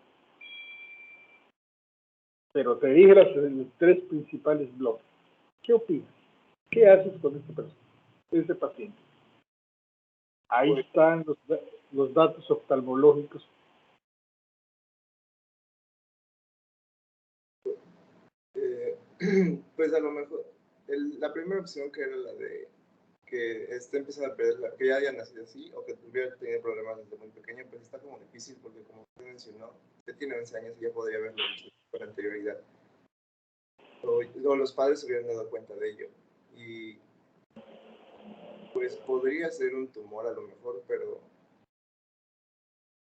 Pero te dije los 3 principales bloques. ¿Qué opinas? ¿Qué haces con este paciente? Ahí están los datos oftalmológicos.
Pues a lo mejor, la primera opción que era la de que esté empezando a perder, que ya haya nacido así o que hubiera tenido problemas desde muy pequeño, pues está como difícil porque como usted mencionó, usted tiene 11 años y ya podría haberlo visto con anterioridad. O los padres se hubieran dado cuenta de ello. Y pues podría ser un tumor a lo mejor, pero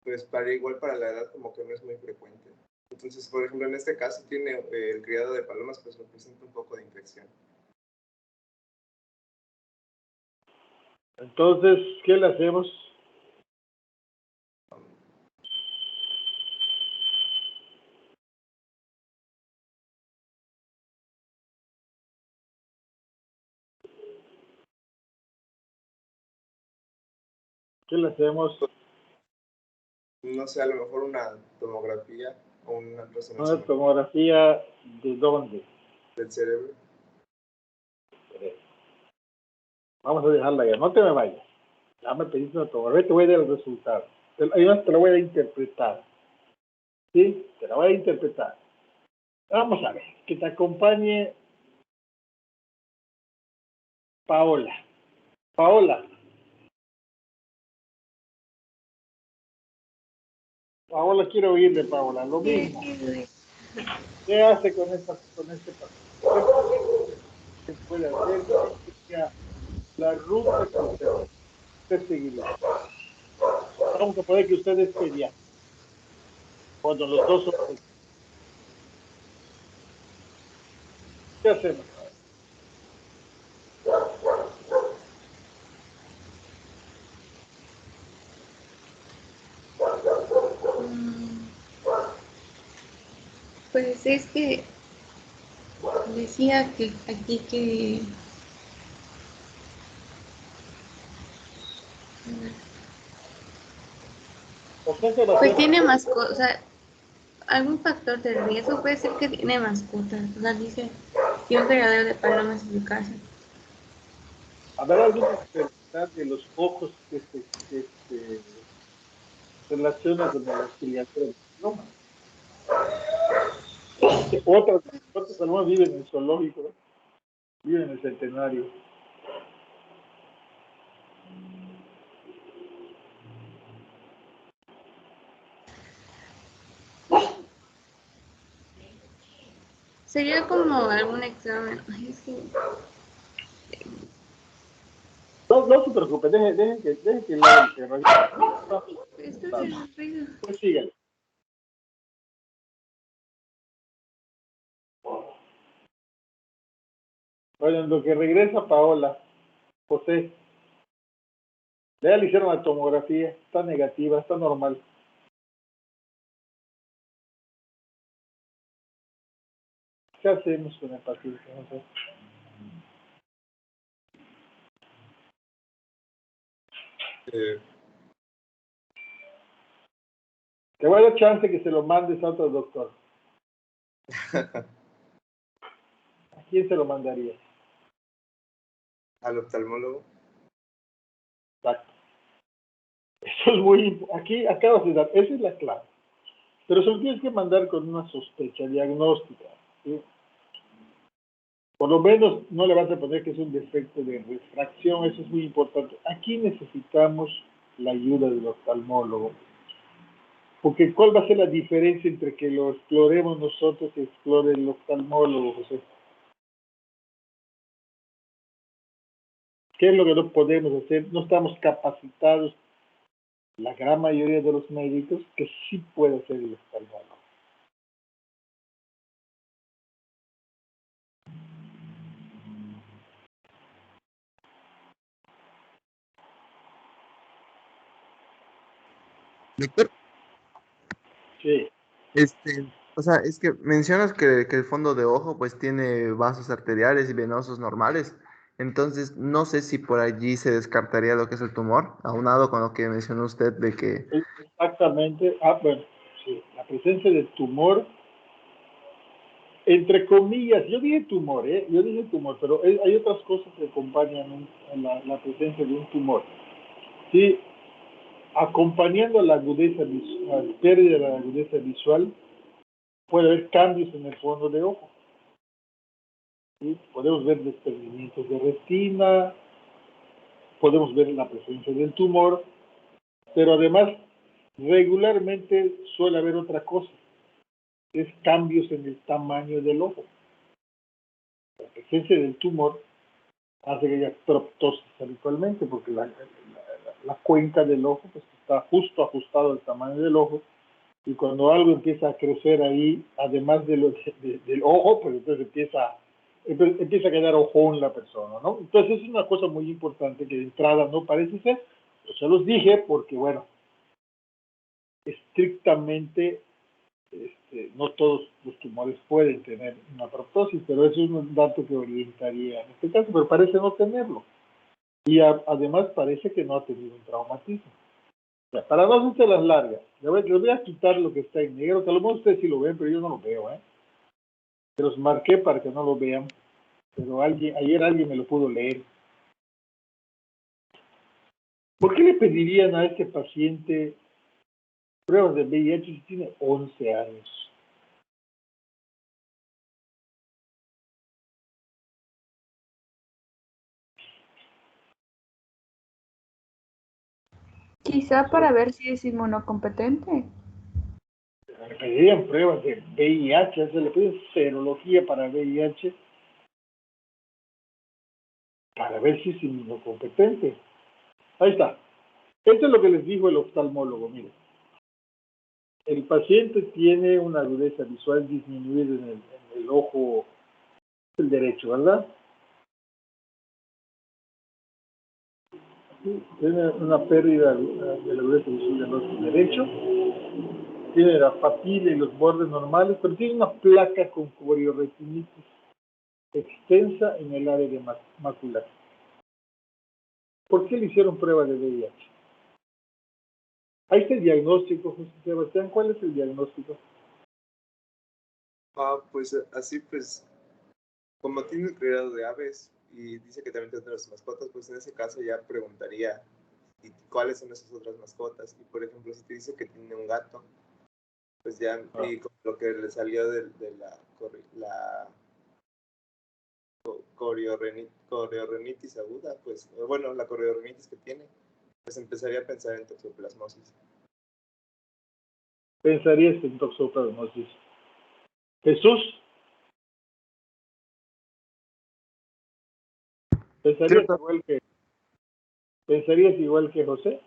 pues igual para la edad como que no es muy frecuente. Entonces, por ejemplo, en este caso tiene el criado de palomas, pues lo presenta un poco de infección.
Entonces, ¿qué le hacemos? ¿Qué le hacemos?
No sé, a lo mejor una tomografía o una resonancia
¿Una tomografía de dónde?
del cerebro.
Vamos a dejarla ya, no te me vayas. Ya me pediste una tomografía, te voy a dar el resultado. Además te la voy a interpretar. ¿Sí? Te la voy a interpretar. Vamos a ver, que te acompañe Paola. Paola. Paola, quiero oírle, Paola. Lo mismo. ¿Qué hace con este paciente? ¿Qué puede hacer? ¿Qué sería la ruta que usted seguiría? Vamos a poner que usted es pediatra. Cuando los dos son... ¿Qué hacemos?
Pues es que decía que aquí que pues tiene mascotas, o sea, algún factor de riesgo puede ser que tiene mascotas, o sea, dice que un criadero de palomas en su casa.
¿Habrá alguna enfermedad de los ojos que se relaciona con el criadero de palomas? Otras palomas viven en el zoológico, ¿no? Viven en el Centenario.
Sería como algún examen. Ay, es que...
No se preocupe, deje que le revise.
Esto es el ruido.
Pues sígale. Bueno, en lo que regresa Paola, José, ya le hicieron la tomografía, está negativa, está normal. ¿Qué hacemos con el paciente? No sé. Te voy a dar chance que se lo mandes a otro doctor. ¿A quién se lo mandaría?
Al oftalmólogo.
Exacto. Eso es muy... Aquí acabas de dar, esa es la clave. Pero se lo tienes que mandar con una sospecha diagnóstica, ¿sí? Por lo menos no le vas a poner que es un defecto de refracción, eso es muy importante. Aquí necesitamos la ayuda del oftalmólogo. Porque ¿cuál va a ser la diferencia entre que lo exploremos nosotros y explore el oftalmólogo, José? ¿Qué es lo que no podemos hacer? No estamos capacitados, la gran mayoría de los médicos, que sí puede hacer el oftalmólogo.
Doctor,
Sí.
o sea, es que mencionas que el fondo de ojo pues tiene vasos arteriales y venosos normales. Entonces, no sé si por allí se descartaría lo que es el tumor, aunado con lo que mencionó usted de que...
Exactamente. Ah, bueno, sí. La presencia del tumor, entre comillas, yo dije tumor, ¿eh? Yo dije tumor, pero hay otras cosas que acompañan la presencia de un tumor. Sí, acompañando a la agudeza visual, pérdida de la agudeza visual, puede haber cambios en el fondo de ojo. ¿Sí? Podemos ver desprendimientos de retina, podemos ver la presencia del tumor, pero además regularmente suele haber otra cosa, que es cambios en el tamaño del ojo. La presencia del tumor hace que haya proptosis habitualmente, porque la cuenca del ojo pues, está justo ajustado al tamaño del ojo, y cuando algo empieza a crecer ahí, además del ojo, pues entonces empieza a quedar ojón la persona, ¿no? Entonces es una cosa muy importante que de entrada no parece ser, yo se los dije porque, bueno, estrictamente no todos los tumores pueden tener una proptosis, pero eso es un dato que orientaría en este caso, pero parece no tenerlo. Y además parece que no ha tenido un traumatismo. O sea, para no hacerse las largas, les voy a quitar lo que está en negro, que a lo mejor ustedes sí lo ven, pero yo no lo veo, ¿eh? Se los marqué para que no lo vean, pero ayer alguien me lo pudo leer. ¿Por qué le pedirían a este paciente pruebas de VIH si tiene 11 años?
Quizá para ver si es inmunocompetente.
Le pedirían pruebas de VIH, se le pide serología para VIH para ver si es inmunocompetente. Ahí está. Esto es lo que les dijo el oftalmólogo, miren. El paciente tiene una agudeza visual disminuida en el ojo el derecho, ¿verdad? Tiene una pérdida de la agudeza visual del ojo derecho, tiene la papila y los bordes normales, pero tiene una placa con corioretinitis extensa en el área de macular. ¿Por qué le hicieron prueba de VIH? Ahí está el diagnóstico, José Sebastián. ¿Cuál es el diagnóstico?
Pues así pues, como tiene un criadero de aves y dice que también tiene otras mascotas, pues en ese caso ya preguntaría cuáles son esas otras mascotas. Y por ejemplo, si te dice que tiene un gato, pues ya, y con lo que le salió de la coriorrenitis aguda, pues, bueno, la coriorrenitis que tiene, pues empezaría a pensar en toxoplasmosis.
Pensarías en toxoplasmosis. Jesús, ¿pensarías igual que José?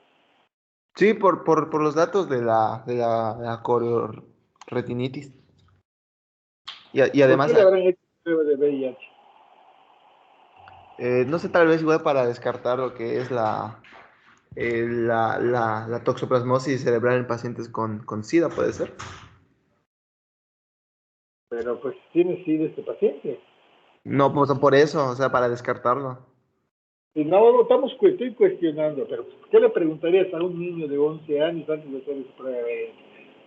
Sí, por los datos de la coriorretinitis. Y
¿Por
además,
qué le habrán hecho prueba de VIH?
no sé, tal vez igual para descartar lo que es la toxoplasmosis cerebral en pacientes con SIDA, ¿puede ser?
Pero pues tiene SIDA este paciente.
No, pues por eso, o sea, para descartarlo.
Y no, estoy cuestionando, pero ¿qué le preguntarías a un niño de 11 años antes de hacer esa prueba de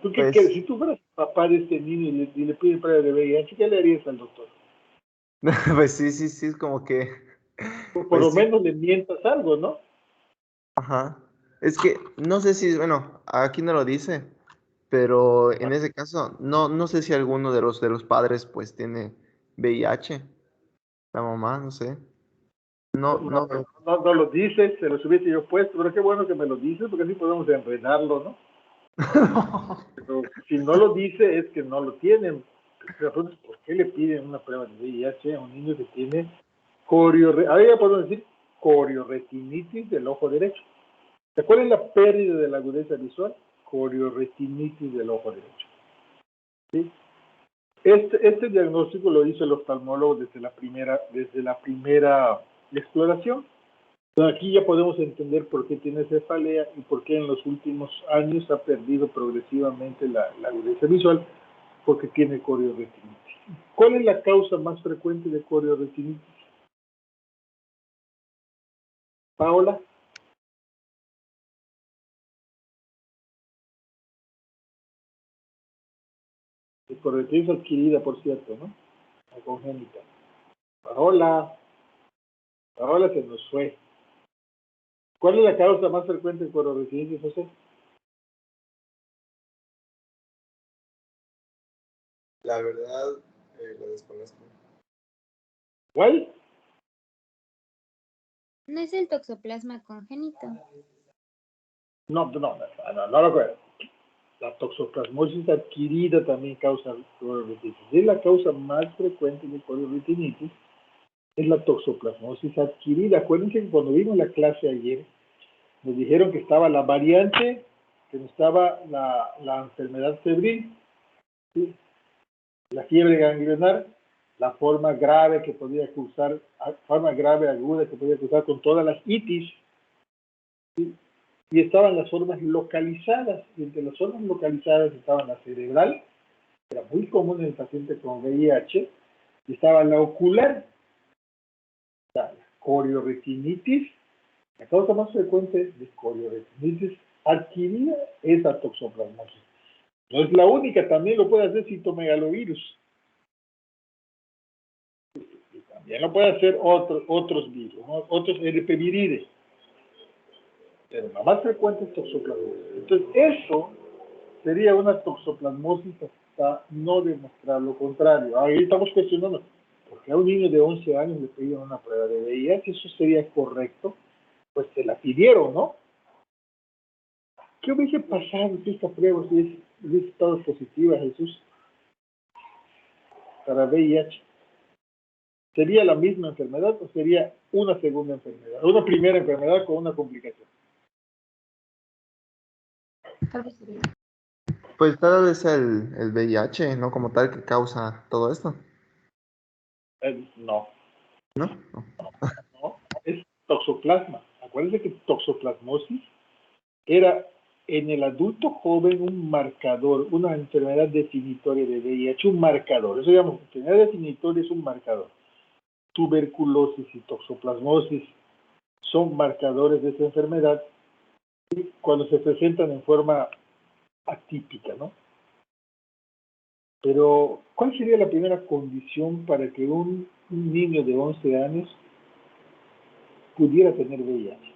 VIH? ¿Tú qué
Pues,
quieres? Si tú fueras papá de este niño y le piden prueba de VIH, ¿qué le harías al doctor?
pues sí, es como que,
Por
pues
lo
sí,
menos le mientas algo, ¿no?
ajá. Es que no sé si, bueno, aquí no lo dice, pero en ese caso, no sé si alguno de los padres pues tiene VIH, la mamá, no sé.
No,
No
pero
veo.
no lo dices, se los hubiese yo puesto, pero qué bueno que me lo dices, porque así podemos enredarlo, ¿no? Pero si no lo dice, es que no lo tienen. Pero entonces, ¿por qué le piden una prueba de VIH a un niño que tiene ahora ya podemos decir corioretinitis del ojo derecho? ¿Cuál es la pérdida de la agudeza visual? Corioretinitis del ojo derecho. ¿Sí? Este diagnóstico lo hizo el oftalmólogo desde la primera exploración. Entonces aquí ya podemos entender por qué tiene cefalea y por qué en los últimos años ha perdido progresivamente la agudeza visual, porque tiene corioretinitis. ¿Cuál es la causa más frecuente de corioretinitis? Paola. La corioretinitis adquirida, por cierto, ¿no? La congénita. Paola se nos fue. ¿Cuál es la causa más frecuente de corioretinitis, José?
La verdad, lo desconozco.
¿Cuál?
¿No es el toxoplasma congénito?
No lo recuerdo. La toxoplasmosis adquirida también causa corioretinitis. Y la causa más frecuente de corioretinitis es la toxoplasmosis adquirida. Acuérdense que cuando vimos la clase ayer, nos dijeron que estaba la variante, que no estaba la enfermedad febril, ¿sí? La fiebre ganglionar, la forma grave que podía cursar, forma grave aguda que podía cursar con todas las itis, ¿sí? Y estaban las formas localizadas, y entre las formas localizadas estaban la cerebral, que era muy común en el paciente con VIH, y estaba la ocular, la corioretinitis. La causa más frecuente de corioretinitis adquirida es la toxoplasmosis. No es la única, también lo puede hacer citomegalovirus. Y también lo puede hacer otros virus, ¿no? Otros herpevirides. Pero la más frecuente es toxoplasmosis. Entonces, eso sería una toxoplasmosis hasta no demostrar lo contrario. Ahí estamos cuestionando, ¿por qué a un niño de 11 años le pidieron una prueba de VIH? Eso sería correcto. Pues se la pidieron, ¿no? ¿Qué hubiese pasado si esta prueba hubiese estado positiva, Jesús, para VIH? ¿Sería la misma enfermedad o sería una segunda enfermedad? Una primera enfermedad con una complicación.
Pues tal vez el VIH, ¿no? Como tal que causa todo esto,
No,
¿no?
no, es toxoplasma. Acuérdense que toxoplasmosis era en el adulto joven un marcador, una enfermedad definitoria de VIH, un marcador. Eso llamamos, enfermedad definitoria es un marcador. Tuberculosis y toxoplasmosis son marcadores de esa enfermedad cuando se presentan en forma atípica, ¿no? Pero, ¿cuál sería la primera condición para que un niño de 11 años pudiera tener VIH?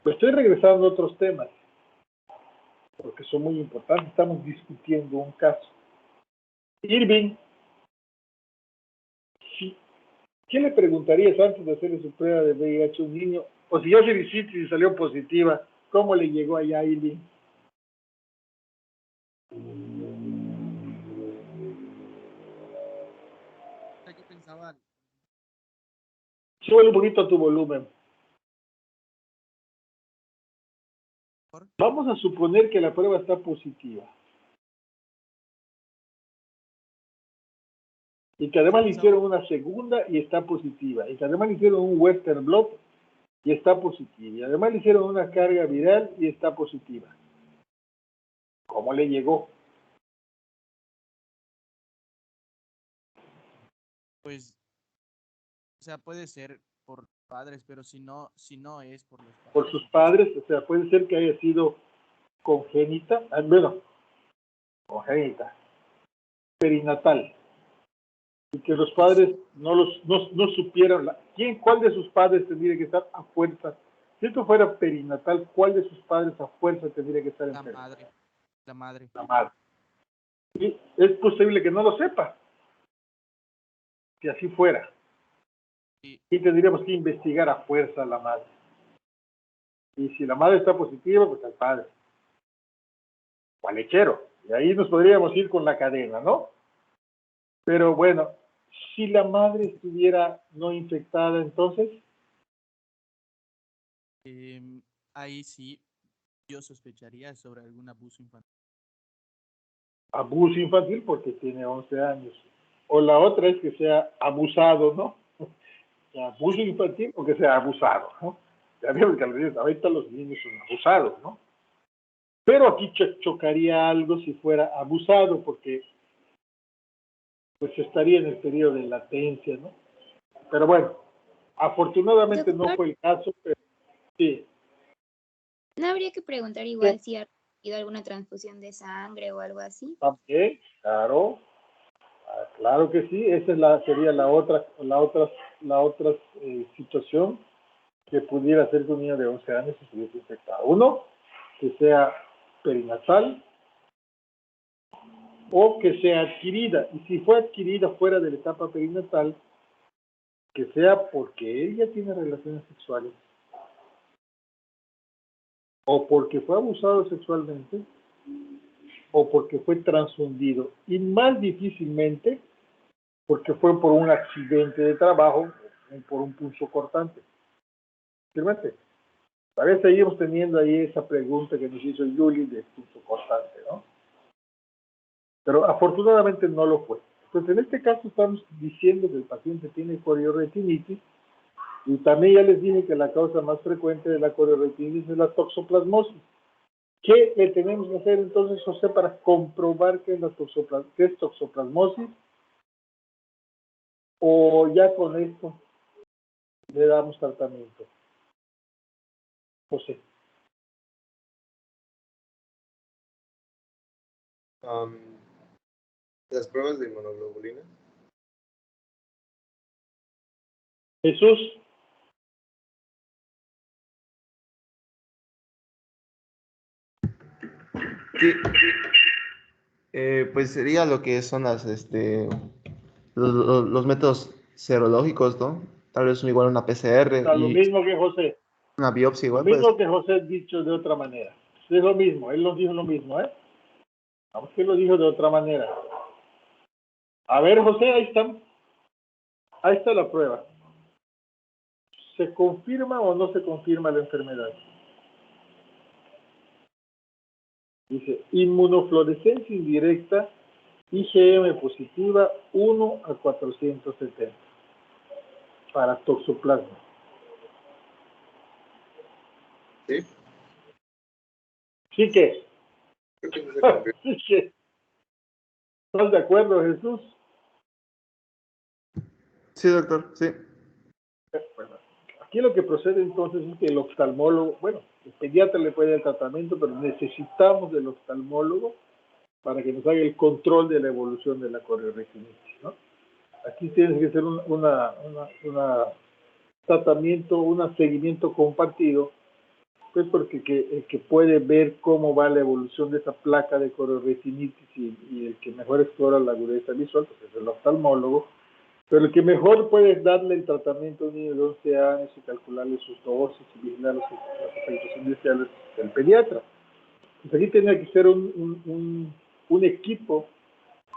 Pues estoy regresando a otros temas, porque son muy importantes. Estamos discutiendo un caso. Irving, sí, ¿qué le preguntarías antes de hacerle su prueba de VIH a un niño? O si ya se visita y salió positiva, ¿cómo le llegó allá a Irving?
Yo pensaba,
Sube un poquito a tu volumen.
¿por?
Vamos a suponer que la prueba está positiva. Y que además le hicieron una segunda y está positiva. Y que además le hicieron un Western blot y está positiva. Y además le hicieron una carga viral y está positiva. ¿Cómo le llegó?
Pues, o sea, puede ser por padres, pero si no es por los
Por
padres,
sus
entonces,
padres, o sea, puede ser que haya sido congénita, congénita, perinatal, y que los padres no supieran, cuál de sus padres tendría que estar a fuerza. Si esto fuera perinatal, ¿cuál de sus padres a fuerza tendría que estar enfermo?
La madre.
La madre. Y es posible que no lo sepa, que así fuera.
Sí.
Y tendríamos que investigar a fuerza a la madre. Y si la madre está positiva, pues al padre. O al lechero. Y ahí nos podríamos ir con la cadena, ¿no? Pero bueno, si la madre estuviera no infectada, entonces...
Ahí sí, yo sospecharía sobre algún abuso infantil.
Abuso infantil porque tiene 11 años. O la otra es que sea abusado, ¿no? Abuso infantil o que sea abusado, ¿no? Ya vieron que ahorita los niños son abusados, ¿no? Pero aquí chocaría algo si fuera abusado, porque pues estaría en el periodo de latencia, ¿no? Pero bueno, afortunadamente
Doctor,
no fue el caso, pero sí.
¿no habría que preguntar igual si ha recibido alguna transfusión de sangre o algo así?
También, claro. Claro que sí, esa sería la otra situación que pudiera ser que un niño de 11 años estuviese infectado. Uno, que sea perinatal o que sea adquirida. Y si fue adquirida fuera de la etapa perinatal, que sea porque ella tiene relaciones sexuales o porque fue abusado sexualmente o porque fue transfundido. Y más difícilmente porque fue por un accidente de trabajo o por un pulso cortante. Firmate. A veces seguimos teniendo ahí esa pregunta que nos hizo Yuli de pulso cortante, ¿no? Pero afortunadamente no lo fue. Pues en este caso estamos diciendo que el paciente tiene corioretinitis y también ya les dije que la causa más frecuente de la corioretinitis es la toxoplasmosis. ¿Qué le tenemos que hacer entonces, José, para comprobar que es toxoplasmosis? O ya con esto le damos tratamiento. José.
Las pruebas de inmunoglobulina.
Jesús.
Sí. Pues sería lo que son los métodos serológicos, ¿no? Tal vez igual una PCR
Está lo
y
mismo que José.
una biopsia
Lo
igual, pues.
mismo que José dicho de otra manera. Es lo mismo, él nos dijo lo mismo, ¿eh? Vamos que lo dijo de otra manera. A ver, José, ahí está. Ahí está la prueba. ¿Se confirma o no se confirma la enfermedad? Dice, inmunofluorescencia indirecta, IgM positiva 1 a 470 para toxoplasma.
¿Sí?
¿Sí que?
Creo que no se confirma.
¿Sí que? ¿Estás de acuerdo, Jesús?
Sí, doctor, sí.
Bueno, aquí lo que procede entonces es que el oftalmólogo, bueno, el pediatra le puede dar el tratamiento, pero necesitamos del oftalmólogo para que nos haga el control de la evolución de la corioretinitis, ¿no? Aquí tiene que ser un tratamiento, un seguimiento compartido, pues porque el que puede ver cómo va la evolución de esa placa de corioretinitis y el que mejor explora la agudeza visual, pues es el oftalmólogo, pero el que mejor puede darle el tratamiento a un niño de 11 años y calcularle sus dosis y vigilar los efectos iniciales es el pediatra. Pues aquí tiene que ser un equipo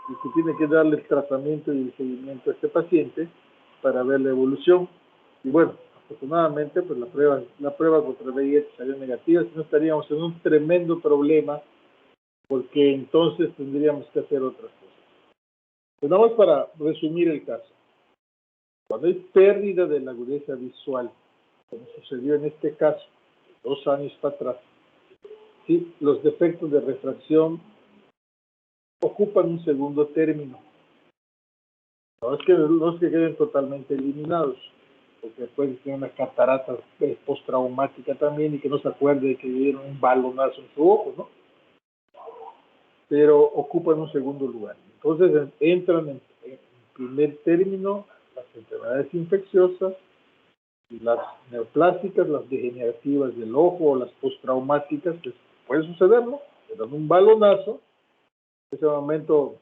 que tiene que darle el tratamiento y el seguimiento a este paciente para ver la evolución. Y bueno, afortunadamente, pues la prueba contra el VIH salió negativa, si no estaríamos en un tremendo problema, porque entonces tendríamos que hacer otras cosas. Pues nada más para resumir el caso. Cuando hay pérdida de la agudeza visual, como sucedió en este caso, 2 años para atrás, ¿sí? Los defectos de refracción ocupan un segundo término. No es que queden totalmente eliminados. porque puede tener una catarata postraumática también y que no se acuerde de que le dieron un balonazo en su ojo, ¿no? Pero ocupan un segundo lugar. Entonces entran en primer término las enfermedades infecciosas, las neoplásicas, las degenerativas del ojo o las postraumáticas, que puede suceder, ¿no? Te dan un balonazo, en ese momento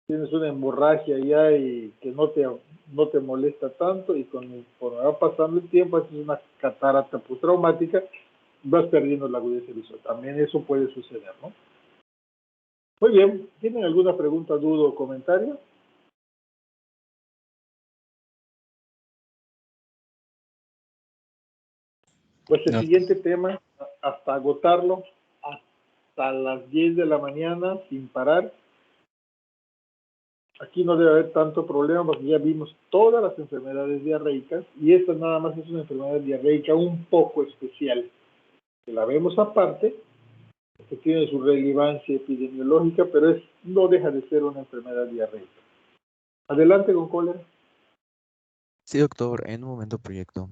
tienes una hemorragia ya y que no te molesta tanto, y cuando va pasando el tiempo, haces una catarata postraumática, vas perdiendo la agudeza visual. También eso puede suceder, ¿no? Muy bien, ¿tienen alguna pregunta, duda o comentario? Pues el
No.
siguiente tema, hasta agotarlo, hasta las 10 de la mañana, sin parar. Aquí no debe haber tanto problema porque ya vimos todas las enfermedades diarreicas y esta nada más es una enfermedad diarreica un poco especial, que la vemos aparte, que tiene su relevancia epidemiológica, pero no deja de ser una enfermedad diarreica. Adelante con cólera.
Sí, doctor, en un momento proyecto.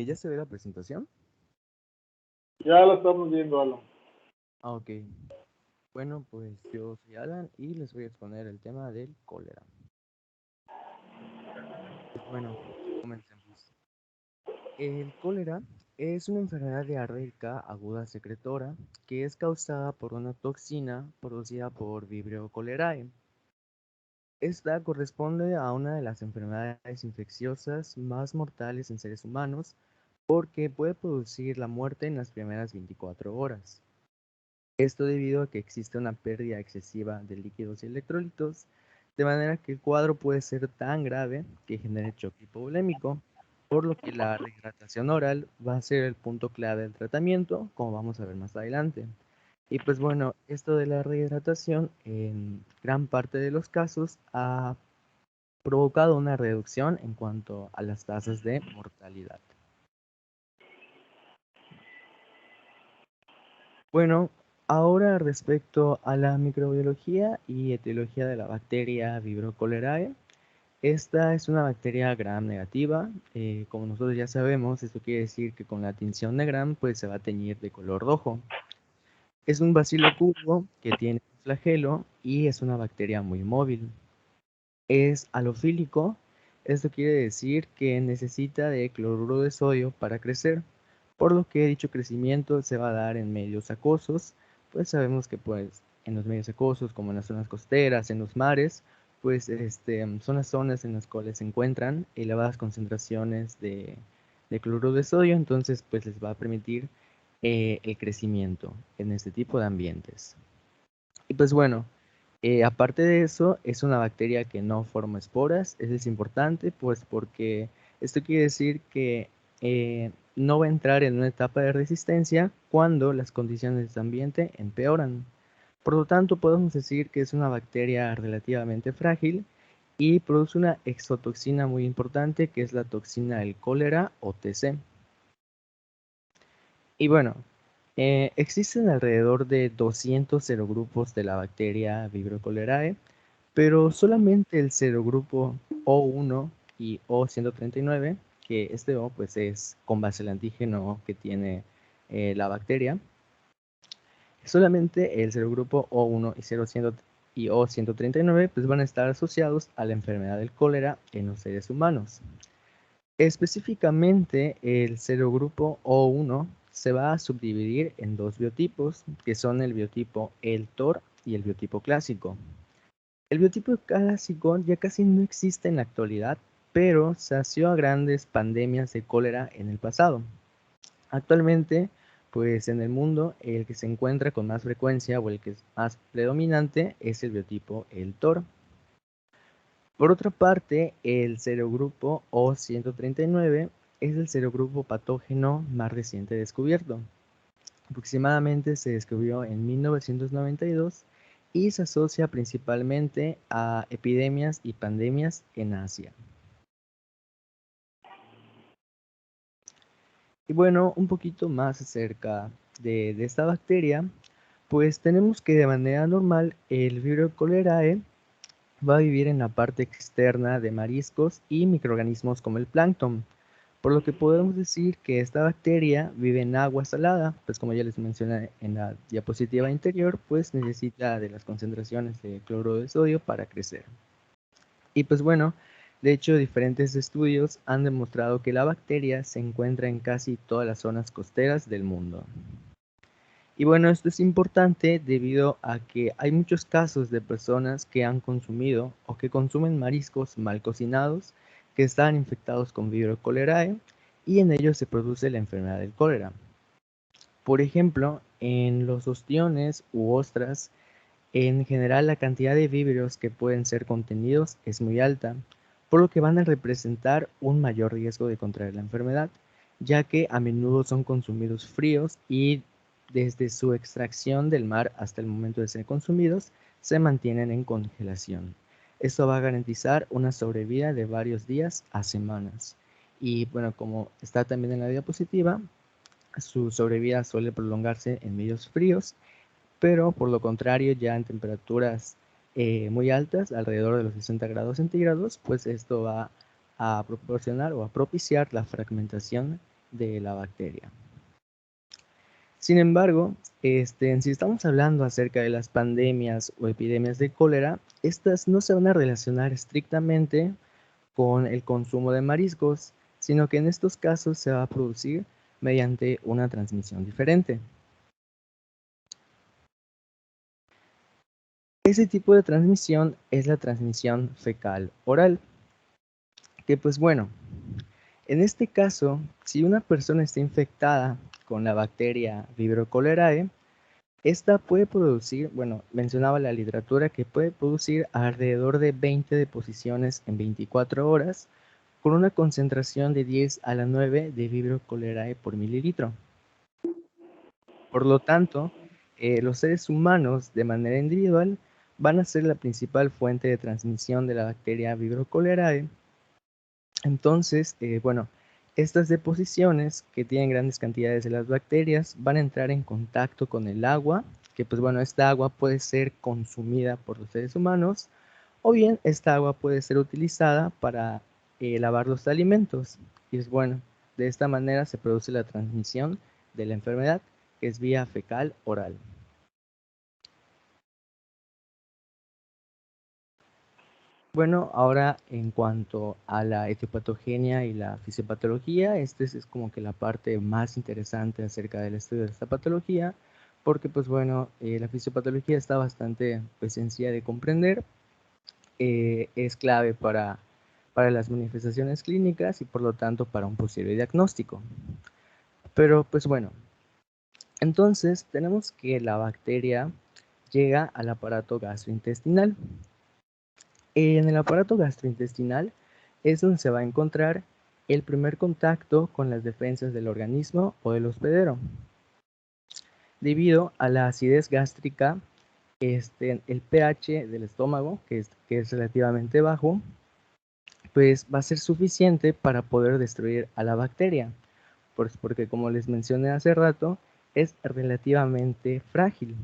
¿Ya se ve la presentación?
Ya la estamos viendo, Alan.
Ah, ok. Bueno, pues yo soy Alan y les voy a exponer el tema del cólera. Pues bueno, comencemos. El cólera es una enfermedad diarreica aguda secretora que es causada por una toxina producida por Vibrio cholerae. Esta corresponde a una de las enfermedades infecciosas más mortales en seres humanos porque puede producir la muerte en las primeras 24 horas. Esto debido a que existe una pérdida excesiva de líquidos y electrolitos, de manera que el cuadro puede ser tan grave que genere choque hipovolémico, por lo que la rehidratación oral va a ser el punto clave del tratamiento, como vamos a ver más adelante. Y pues bueno, esto de la rehidratación en gran parte de los casos ha provocado una reducción en cuanto a las tasas de mortalidad. Bueno, ahora respecto a la microbiología y etiología de la bacteria Vibrio cholerae, esta es una bacteria gram negativa. Como nosotros ya sabemos, esto quiere decir que con la tinción de gram pues se va a teñir de color rojo. Es un bacilo curvo que tiene un flagelo y es una bacteria muy móvil. Es halofílico, esto quiere decir que necesita de cloruro de sodio para crecer, por lo que dicho crecimiento se va a dar en medios acuosos, pues sabemos que pues en los medios acuosos, como en las zonas costeras, en los mares, pues son las zonas en las cuales se encuentran elevadas concentraciones de cloruro de sodio, entonces pues les va a permitir el crecimiento en este tipo de ambientes. Y pues bueno, aparte de eso, es una bacteria que no forma esporas. Eso es importante, pues porque esto quiere decir que no va a entrar en una etapa de resistencia cuando las condiciones de ambiente empeoran. Por lo tanto, podemos decir que es una bacteria relativamente frágil y produce una exotoxina muy importante que es la toxina del cólera o TC. Y bueno, existen alrededor de 200 serogrupos de la bacteria Vibrio cholerae, pero solamente el serogrupo O1 y O139, que este O pues es con base al antígeno que tiene la bacteria, solamente el serogrupo O1 y O139 pues van a estar asociados a la enfermedad del cólera en los seres humanos. Específicamente, el serogrupo O1 se va a subdividir en dos biotipos, que son el biotipo ELTOR y el biotipo clásico. El biotipo clásico ya casi no existe en la actualidad, pero sació a grandes pandemias de cólera en el pasado. Actualmente, pues en el mundo, el que se encuentra con más frecuencia o el que es más predominante es el biotipo ELTOR. Por otra parte, el serogrupo O139 es el serogrupo patógeno más reciente descubierto. Aproximadamente se descubrió en 1992 y se asocia principalmente a epidemias y pandemias en Asia. Y bueno, un poquito más acerca de esta bacteria, pues tenemos que de manera normal el Vibrio cholerae va a vivir en la parte externa de mariscos y microorganismos como el plancton, por lo que podemos decir que esta bacteria vive en agua salada, pues como ya les mencioné en la diapositiva anterior, pues necesita de las concentraciones de cloruro de sodio para crecer. Y pues bueno, de hecho diferentes estudios han demostrado que la bacteria se encuentra en casi todas las zonas costeras del mundo. Y bueno, esto es importante debido a que hay muchos casos de personas que han consumido o que consumen mariscos mal cocinados que están infectados con Vibrio cholerae y en ellos se produce la enfermedad del cólera. Por ejemplo, en los ostiones u ostras, en general la cantidad de víveros que pueden ser contenidos es muy alta, por lo que van a representar un mayor riesgo de contraer la enfermedad, ya que a menudo son consumidos fríos y desde su extracción del mar hasta el momento de ser consumidos, se mantienen en congelación. Esto va a garantizar una sobrevida de varios días a semanas. Y bueno, como está también en la diapositiva, su sobrevida suele prolongarse en medios fríos, pero por lo contrario ya en temperaturas muy altas, alrededor de los 60 grados centígrados, pues esto va a proporcionar o a propiciar la fragmentación de la bacteria. Sin embargo, si estamos hablando acerca de las pandemias o epidemias de cólera, estas no se van a relacionar estrictamente con el consumo de mariscos, sino que en estos casos se va a producir mediante una transmisión diferente. Ese tipo de transmisión es la transmisión fecal oral, que pues bueno, en este caso, si una persona está infectada con la bacteria Vibrio cholerae, esta puede producir, bueno, mencionaba la literatura que puede producir alrededor de 20 deposiciones en 24 horas con una concentración de 10 a la 9 de Vibrio cholerae por mililitro. Por lo tanto, los seres humanos de manera individual van a ser la principal fuente de transmisión de la bacteria Vibrio cholerae. Entonces, bueno, estas deposiciones que tienen grandes cantidades de las bacterias van a entrar en contacto con el agua, que pues bueno, esta agua puede ser consumida por los seres humanos, o bien esta agua puede ser utilizada para lavar los alimentos. Y es bueno, de esta manera se produce la transmisión de la enfermedad, que es vía fecal oral. Bueno, ahora en cuanto a la etiopatogenia y la fisiopatología, esta es como que la parte más interesante acerca del estudio de esta patología, porque pues bueno, la fisiopatología está bastante pues, sencilla de comprender, es clave para las manifestaciones clínicas y por lo tanto para un posible diagnóstico. Pero pues bueno, entonces tenemos que la bacteria llega al aparato gastrointestinal. En el aparato gastrointestinal es donde se va a encontrar el primer contacto con las defensas del organismo o del hospedero. Debido a la acidez gástrica, el pH del estómago, que es relativamente bajo, pues va a ser suficiente para poder destruir a la bacteria, porque como les mencioné hace rato, es relativamente frágil.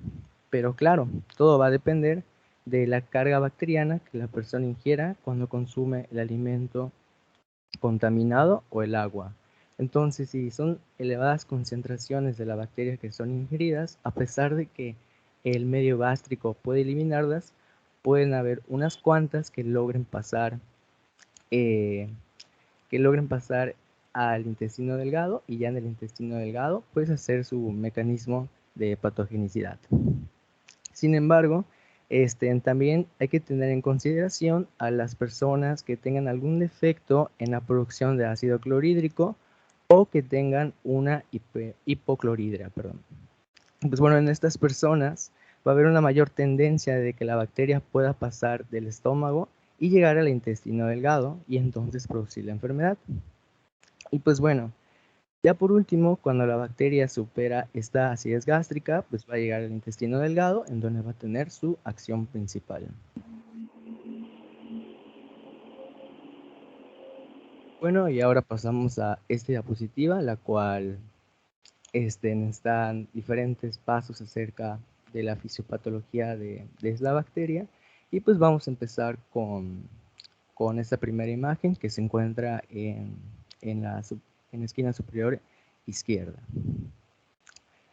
Pero claro, todo va a depender de la carga bacteriana que la persona ingiera cuando consume el alimento contaminado o el agua. Entonces, si son elevadas concentraciones de la bacteria que son ingeridas, a pesar de que el medio gástrico puede eliminarlas, pueden haber unas cuantas que logren pasar al intestino delgado y ya en el intestino delgado puedes hacer su mecanismo de patogenicidad. Sin embargo, también hay que tener en consideración a las personas que tengan algún defecto en la producción de ácido clorhídrico o que tengan una hipocloridria, perdón. Pues bueno, en estas personas va a haber una mayor tendencia de que la bacteria pueda pasar del estómago y llegar al intestino delgado y entonces producir la enfermedad. Y pues bueno, ya por último, cuando la bacteria supera esta acidez gástrica, pues va a llegar al intestino delgado, en donde va a tener su acción principal. Bueno, y ahora pasamos a esta diapositiva, la cual están diferentes pasos acerca de la fisiopatología de esta bacteria. Y pues vamos a empezar con esta primera imagen que se encuentra en la esquina superior izquierda.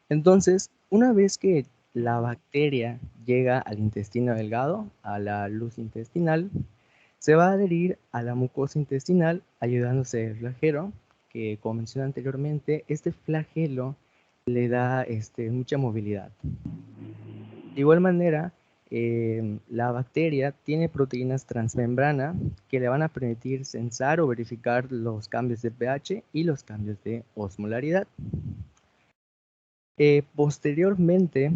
Entonces, una vez que la bacteria llega al intestino delgado, a la luz intestinal, se va a adherir a la mucosa intestinal ayudándose del flagelo, que como mencioné anteriormente, este flagelo le da mucha movilidad. De igual manera, la bacteria tiene proteínas transmembrana que le van a permitir sensar o verificar los cambios de pH y los cambios de osmolaridad. Posteriormente,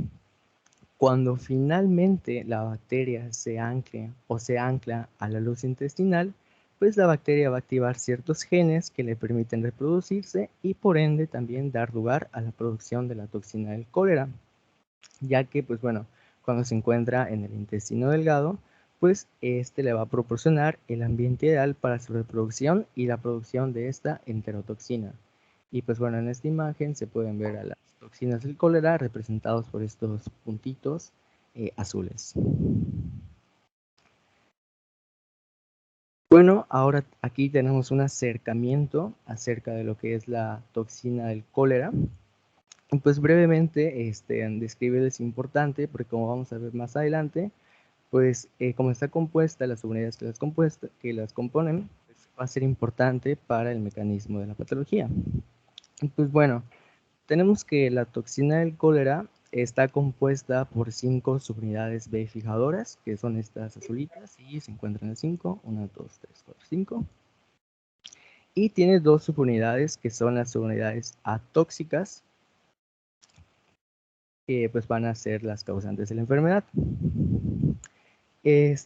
cuando finalmente la bacteria se ancla a la luz intestinal, pues la bacteria va a activar ciertos genes que le permiten reproducirse y por ende también dar lugar a la producción de la toxina del cólera, ya que pues bueno, cuando se encuentra en el intestino delgado, pues este le va a proporcionar el ambiente ideal para su reproducción y la producción de esta enterotoxina. Y pues bueno, en esta imagen se pueden ver a las toxinas del cólera representados por estos puntitos azules. Bueno, ahora aquí tenemos un acercamiento acerca de lo que es la toxina del cólera. Pues brevemente, describirles es importante porque como vamos a ver más adelante, pues como está compuesta, las unidades que las componen, pues, va a ser importante para el mecanismo de la patología. Pues bueno, tenemos que la toxina del cólera está compuesta por 5 subunidades B fijadoras, que son estas azulitas, y se encuentran en 5, 1, 2, 3, 4, 5. Y tiene 2 subunidades, que son las subunidades atóxicas, que pues van a ser las causantes de la enfermedad. Pues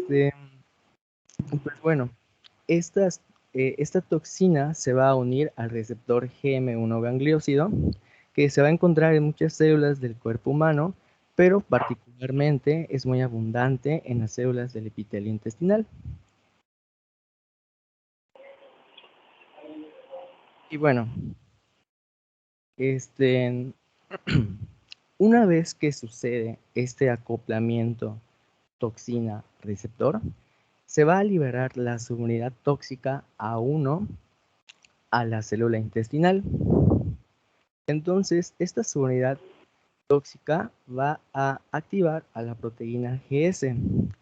bueno, esta toxina se va a unir al receptor GM1 gangliósido, que se va a encontrar en muchas células del cuerpo humano, pero particularmente es muy abundante en las células del epitelio intestinal. Y bueno, una vez que sucede este acoplamiento toxina-receptor, se va a liberar la subunidad tóxica A1 a la célula intestinal. Entonces, esta subunidad tóxica va a activar a la proteína GS.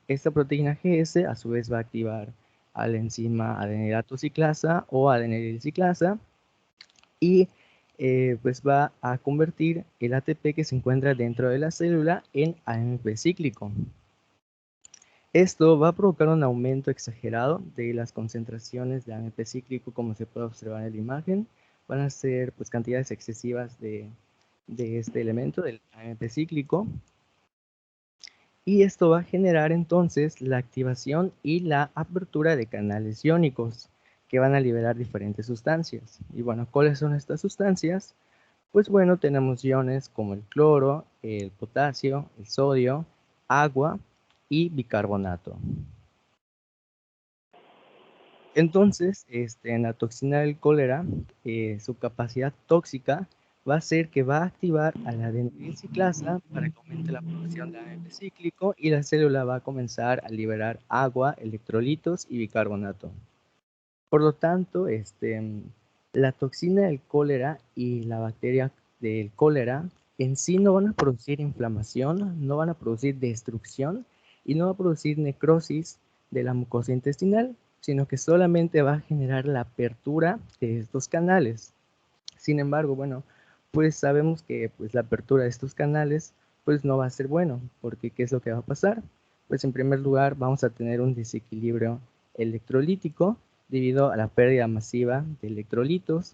Esta proteína GS a su vez va a activar a la enzima adenirato ciclasa o adenylyl ciclasa y pues va a convertir el ATP que se encuentra dentro de la célula en AMP cíclico. Esto va a provocar un aumento exagerado de las concentraciones de AMP cíclico, como se puede observar en la imagen. Van a ser pues cantidades excesivas de este elemento, del AMP cíclico. Y esto va a generar entonces la activación y la apertura de canales iónicos que van a liberar diferentes sustancias. Y bueno, ¿cuáles son estas sustancias? Pues bueno, tenemos iones como el cloro, el potasio, el sodio, agua y bicarbonato. Entonces, en la toxina del cólera, su capacidad tóxica va a ser que va a activar a la adenylyl ciclasa para que aumente la producción de AMP cíclico y la célula va a comenzar a liberar agua, electrolitos y bicarbonato. Por lo tanto, la toxina del cólera y la bacteria del cólera en sí no van a producir inflamación, no van a producir destrucción y no va a producir necrosis de la mucosa intestinal, sino que solamente va a generar la apertura de estos canales. Sin embargo, bueno, pues sabemos que pues, la apertura de estos canales pues no va a ser bueno, porque ¿qué es lo que va a pasar? Pues en primer lugar vamos a tener un desequilibrio electrolítico debido a la pérdida masiva de electrolitos,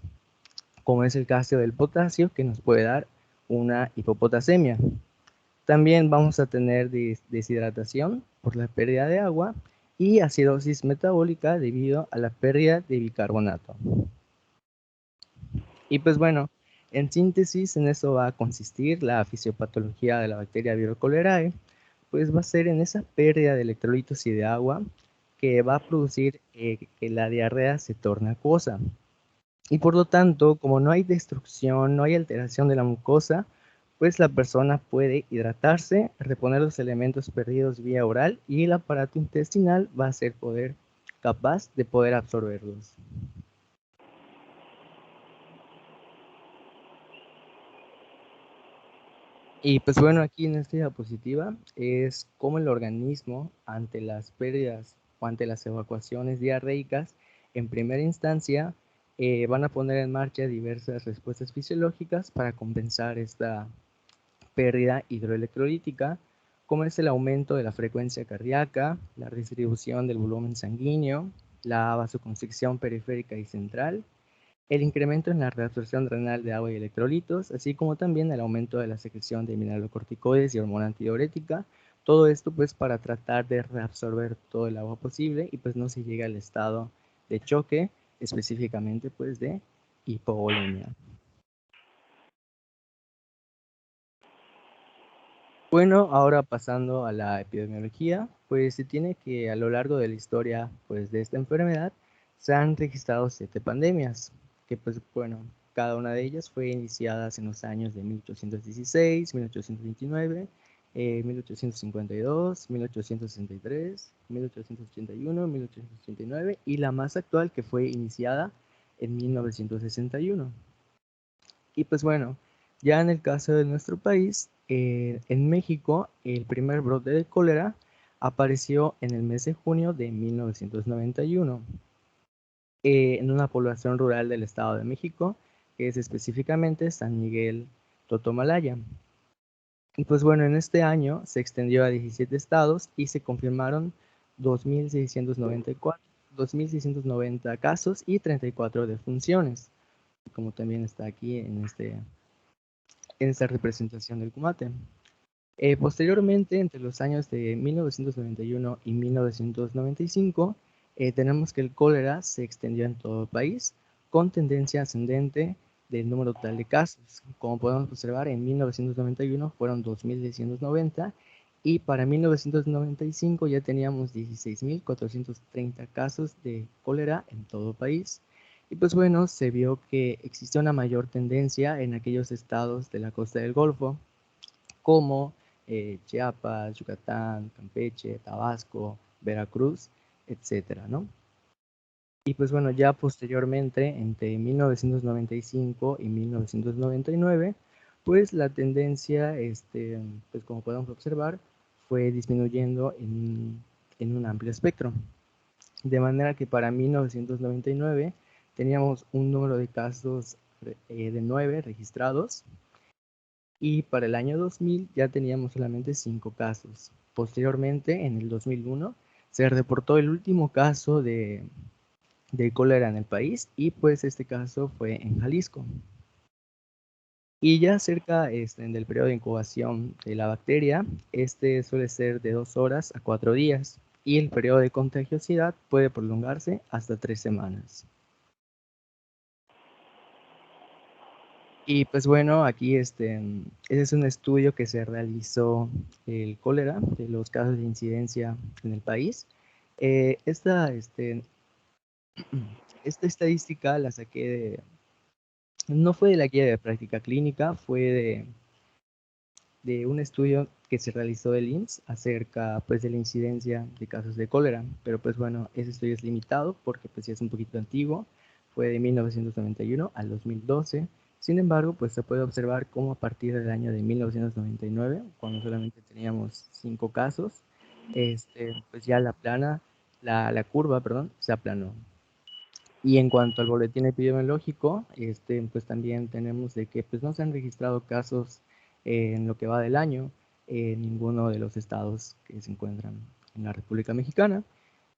como es el caso del potasio, que nos puede dar una hipopotasemia. También vamos a tener deshidratación por la pérdida de agua y acidosis metabólica debido a la pérdida de bicarbonato. Y pues bueno, en síntesis, en eso va a consistir la fisiopatología de la bacteria Vibrio cholerae, pues va a ser en esa pérdida de electrolitos y de agua que va a producir que la diarrea se torne acuosa. Y por lo tanto, como no hay destrucción, no hay alteración de la mucosa, pues la persona puede hidratarse, reponer los elementos perdidos vía oral y el aparato intestinal va a ser capaz de poder absorberlos. Y pues bueno, aquí en esta diapositiva es cómo el organismo ante las pérdidas o ante las evacuaciones diarreicas, en primera instancia, van a poner en marcha diversas respuestas fisiológicas para compensar esta pérdida hidroelectrolítica, como es el aumento de la frecuencia cardíaca, la distribución del volumen sanguíneo, la vasoconstricción periférica y central, el incremento en la reabsorción renal de agua y electrolitos, así como también el aumento de la secreción de mineralocorticoides y hormona antidiurética. Todo esto pues para tratar de reabsorber todo el agua posible y pues no se llegue al estado de choque, específicamente pues de hipovolemia. Bueno, ahora pasando a la epidemiología, pues se tiene que a lo largo de la historia pues de esta enfermedad se han registrado 7 pandemias, que pues bueno, cada una de ellas fue iniciada en los años de 1816, 1829, 1852, 1863, 1881, 1889 y la más actual que fue iniciada en 1961. Y pues bueno, ya en el caso de nuestro país, en México, el primer brote de cólera apareció en el mes de junio de 1991 en una población rural del Estado de México, que es específicamente San Miguel Totomalaya. Y pues bueno, en este año se extendió a 17 estados y se confirmaron 2.690 casos y 34 defunciones, como también está aquí en esta representación del Kumate. Posteriormente, entre los años de 1991 y 1995, tenemos que el cólera se extendió en todo el país con tendencia ascendente del número total de casos. Como podemos observar, en 1991 fueron 2.690 y para 1995 ya teníamos 16.430 casos de cólera en todo el país. Y pues bueno, se vio que existió una mayor tendencia en aquellos estados de la costa del Golfo, como Chiapas, Yucatán, Campeche, Tabasco, Veracruz, etcétera, ¿no? Y pues bueno, ya posteriormente, entre 1995 y 1999, pues la tendencia, pues como podemos observar, fue disminuyendo en un amplio espectro. De manera que para 1999 teníamos un número de casos de 9 registrados y para el año 2000 ya teníamos solamente 5 casos. Posteriormente, en el 2001, se reportó el último caso de cólera en el país y pues este caso fue en Jalisco. Y ya cerca del periodo de incubación de la bacteria, este suele ser de 2 horas a 4 días y el periodo de contagiosidad puede prolongarse hasta 3 semanas. Y pues bueno, aquí ese es un estudio que se realizó el cólera, de los casos de incidencia en el país. Esta estadística la saqué no fue de la guía de práctica clínica, fue de un estudio que se realizó del IMSS acerca pues de la incidencia de casos de cólera. Pero pues bueno, ese estudio es limitado porque pues ya es un poquito antiguo, fue de 1991 al 2012. Sin embargo, pues se puede observar cómo a partir del año de 1999, cuando solamente teníamos 5 casos, pues ya la curva, perdón, se aplanó. Y en cuanto al boletín epidemiológico, pues también tenemos de que pues no se han registrado casos en lo que va del año en ninguno de los estados que se encuentran en la República Mexicana,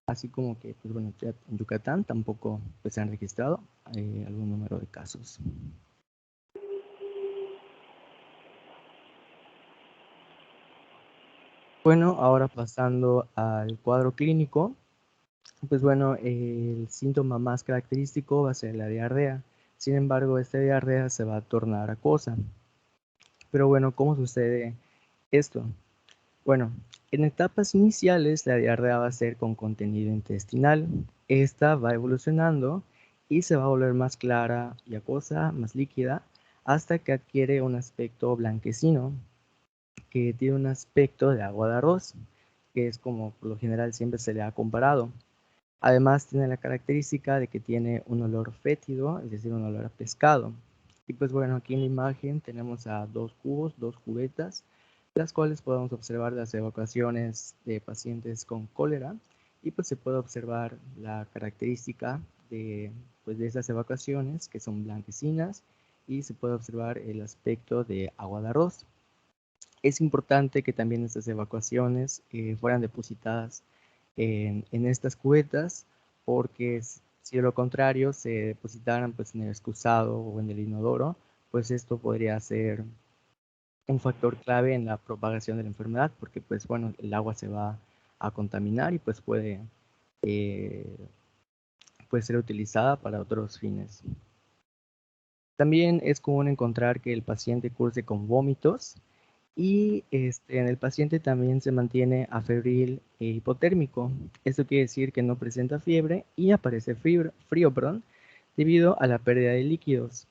así como que pues bueno, ya en Yucatán tampoco pues, se han registrado algún número de casos. Bueno, ahora pasando al cuadro clínico, pues bueno, el síntoma más característico va a ser la diarrea. Sin embargo, esta diarrea se va a tornar acuosa. Pero bueno, ¿cómo sucede esto? Bueno, en etapas iniciales la diarrea va a ser con contenido intestinal. Esta va evolucionando y se va a volver más clara y acuosa, más líquida, hasta que adquiere un aspecto blanquecino, que tiene un aspecto de agua de arroz, que es como por lo general siempre se le ha comparado. Además tiene la característica de que tiene un olor fétido, es decir, un olor a pescado. Y pues bueno, aquí en la imagen tenemos a dos cubos, dos cubetas, las cuales podemos observar las evacuaciones de pacientes con cólera y pues se puede observar la característica pues, de esas evacuaciones que son blanquecinas y se puede observar el aspecto de agua de arroz. Es importante que también estas evacuaciones fueran depositadas en estas cubetas, porque si de lo contrario se depositaran pues, en el excusado o en el inodoro, pues esto podría ser un factor clave en la propagación de la enfermedad, porque pues bueno, el agua se va a contaminar y pues puede ser utilizada para otros fines. También es común encontrar que el paciente curse con vómitos y en el paciente también se mantiene afebril e hipotérmico. Esto quiere decir que no presenta fiebre y aparece frío, debido a la pérdida de líquidos.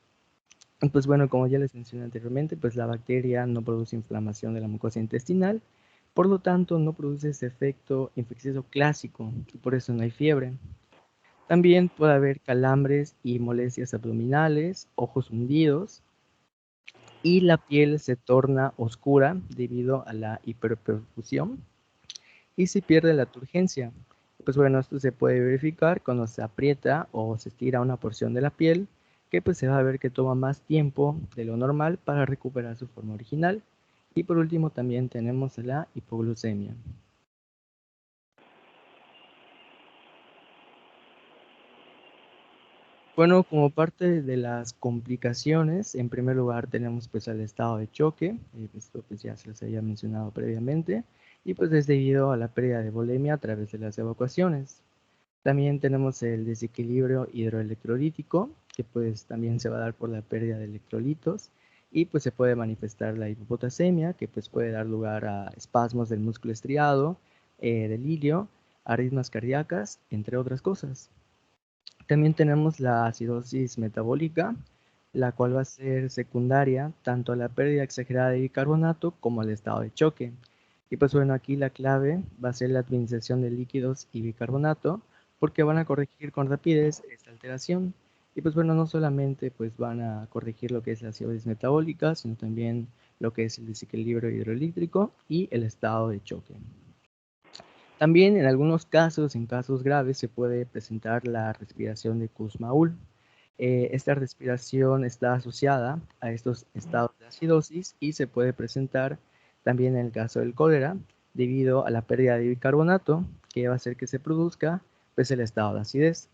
Y pues bueno, como ya les mencioné anteriormente, pues la bacteria no produce inflamación de la mucosa intestinal, por lo tanto no produce ese efecto infeccioso clásico y por eso no hay fiebre. También puede haber calambres y molestias abdominales, ojos hundidos, y la piel se torna oscura debido a la hiperperfusión y se pierde la turgencia. Pues bueno, esto se puede verificar cuando se aprieta o se estira una porción de la piel, que pues se va a ver que toma más tiempo de lo normal para recuperar su forma original. Y por último también tenemos la hipoglucemia. Bueno, como parte de las complicaciones, en primer lugar tenemos pues el estado de choque, esto pues ya se les había mencionado previamente, y pues es debido a la pérdida de volemia a través de las evacuaciones. También tenemos el desequilibrio hidroelectrolítico, que pues también se va a dar por la pérdida de electrolitos, y pues se puede manifestar la hipopotasemia, que pues puede dar lugar a espasmos del músculo estriado, delirio, arritmias cardíacas, entre otras cosas. También tenemos la acidosis metabólica, la cual va a ser secundaria tanto a la pérdida exagerada de bicarbonato como al estado de choque. Y pues bueno, aquí la clave va a ser la administración de líquidos y bicarbonato, porque van a corregir con rapidez esta alteración. Y pues bueno, no solamente pues van a corregir lo que es la acidosis metabólica, sino también lo que es el desequilibrio hidroeléctrico y el estado de choque. También en algunos casos, en casos graves, se puede presentar la respiración de Kussmaul. Esta respiración está asociada a estos estados de acidosis y se puede presentar también en el caso del cólera debido a la pérdida de bicarbonato que va a hacer que se produzca pues, el estado de acidez.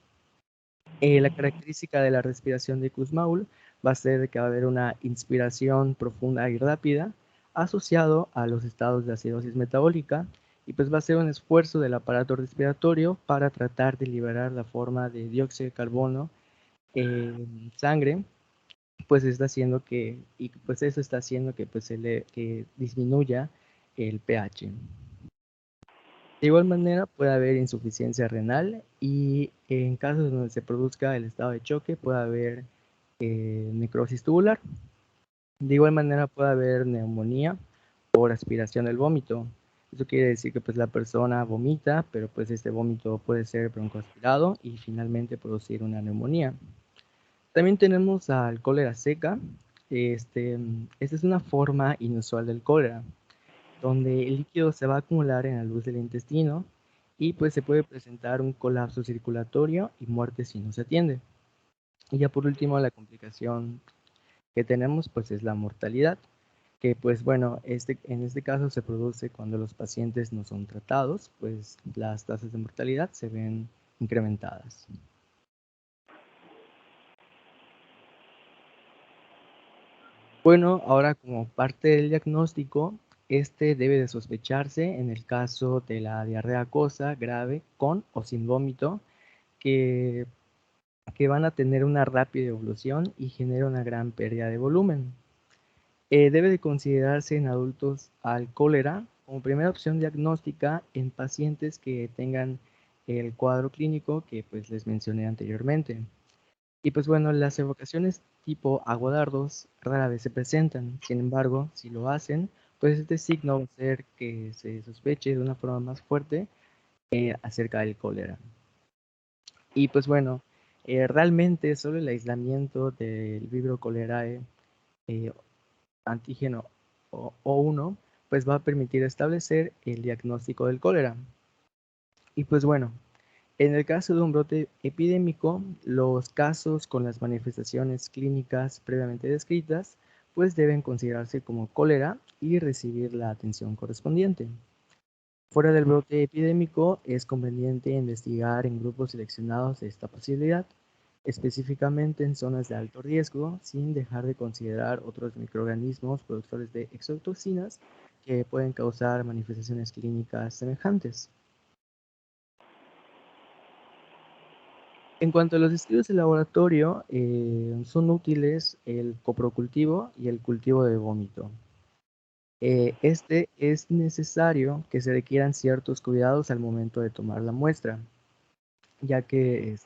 La característica de la respiración de Kussmaul va a ser que va a haber una inspiración profunda y rápida asociado a los estados de acidosis metabólica y pues va a ser un esfuerzo del aparato respiratorio para tratar de liberar la forma de dióxido de carbono en sangre, pues está haciendo que, y pues eso está haciendo que pues que disminuya el pH. De igual manera puede haber insuficiencia renal y en casos donde se produzca el estado de choque puede haber necrosis tubular. De igual manera puede haber neumonía por aspiración del vómito. Eso quiere decir que pues la persona vomita, pero pues este vómito puede ser broncoaspirado y finalmente producir una neumonía. También tenemos al cólera seca. Esta es una forma inusual del cólera, donde el líquido se va a acumular en la luz del intestino y pues se puede presentar un colapso circulatorio y muerte si no se atiende. Y ya por último la complicación que tenemos pues es la mortalidad, que pues bueno, en este caso se produce cuando los pacientes no son tratados, pues las tasas de mortalidad se ven incrementadas. Bueno, ahora como parte del diagnóstico, debe de sospecharse en el caso de la diarrea acuosa grave con o sin vómito, que que van a tener una rápida evolución y genera una gran pérdida de volumen. Debe de considerarse en adultos al cólera como primera opción diagnóstica en pacientes que tengan el cuadro clínico que pues les mencioné anteriormente. Y pues bueno, las evocaciones tipo aguadardos rara vez se presentan. Sin embargo, si lo hacen, pues este signo va a ser que se sospeche de una forma más fuerte acerca del cólera. Y pues bueno, realmente solo el aislamiento del Vibrio cholerae antígeno O1 pues va a permitir establecer el diagnóstico del cólera. Y pues bueno, en el caso de un brote epidémico, los casos con las manifestaciones clínicas previamente descritas pues deben considerarse como cólera y recibir la atención correspondiente. Fuera del brote epidémico, es conveniente investigar en grupos seleccionados esta posibilidad, específicamente en zonas de alto riesgo, sin dejar de considerar otros microorganismos productores de exotoxinas que pueden causar manifestaciones clínicas semejantes. En cuanto a los estudios de laboratorio, son útiles el coprocultivo y el cultivo de vómito. Este es necesario que se requieran ciertos cuidados al momento de tomar la muestra, ya que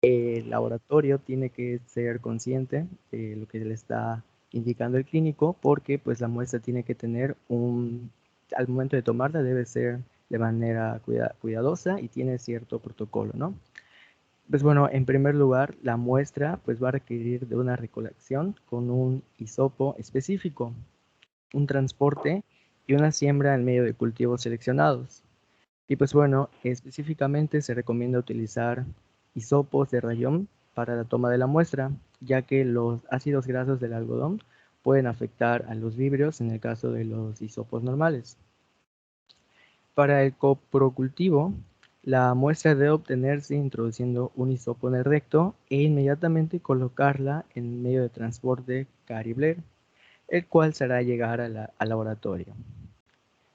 el laboratorio tiene que ser consciente de lo que le está indicando el clínico, porque pues la muestra tiene que tener al momento de tomarla debe ser de manera cuidadosa y tiene cierto protocolo, ¿no? Pues bueno, en primer lugar, la muestra pues va a requerir de una recolección con un hisopo específico, un transporte y una siembra en medio de cultivos seleccionados. Y pues bueno, específicamente se recomienda utilizar hisopos de rayón para la toma de la muestra, ya que los ácidos grasos del algodón pueden afectar a los vibrios en el caso de los hisopos normales. Para el coprocultivo, la muestra debe obtenerse introduciendo un hisopo en el recto e inmediatamente colocarla en medio de transporte Caribler, el cual se hará llegar al laboratorio.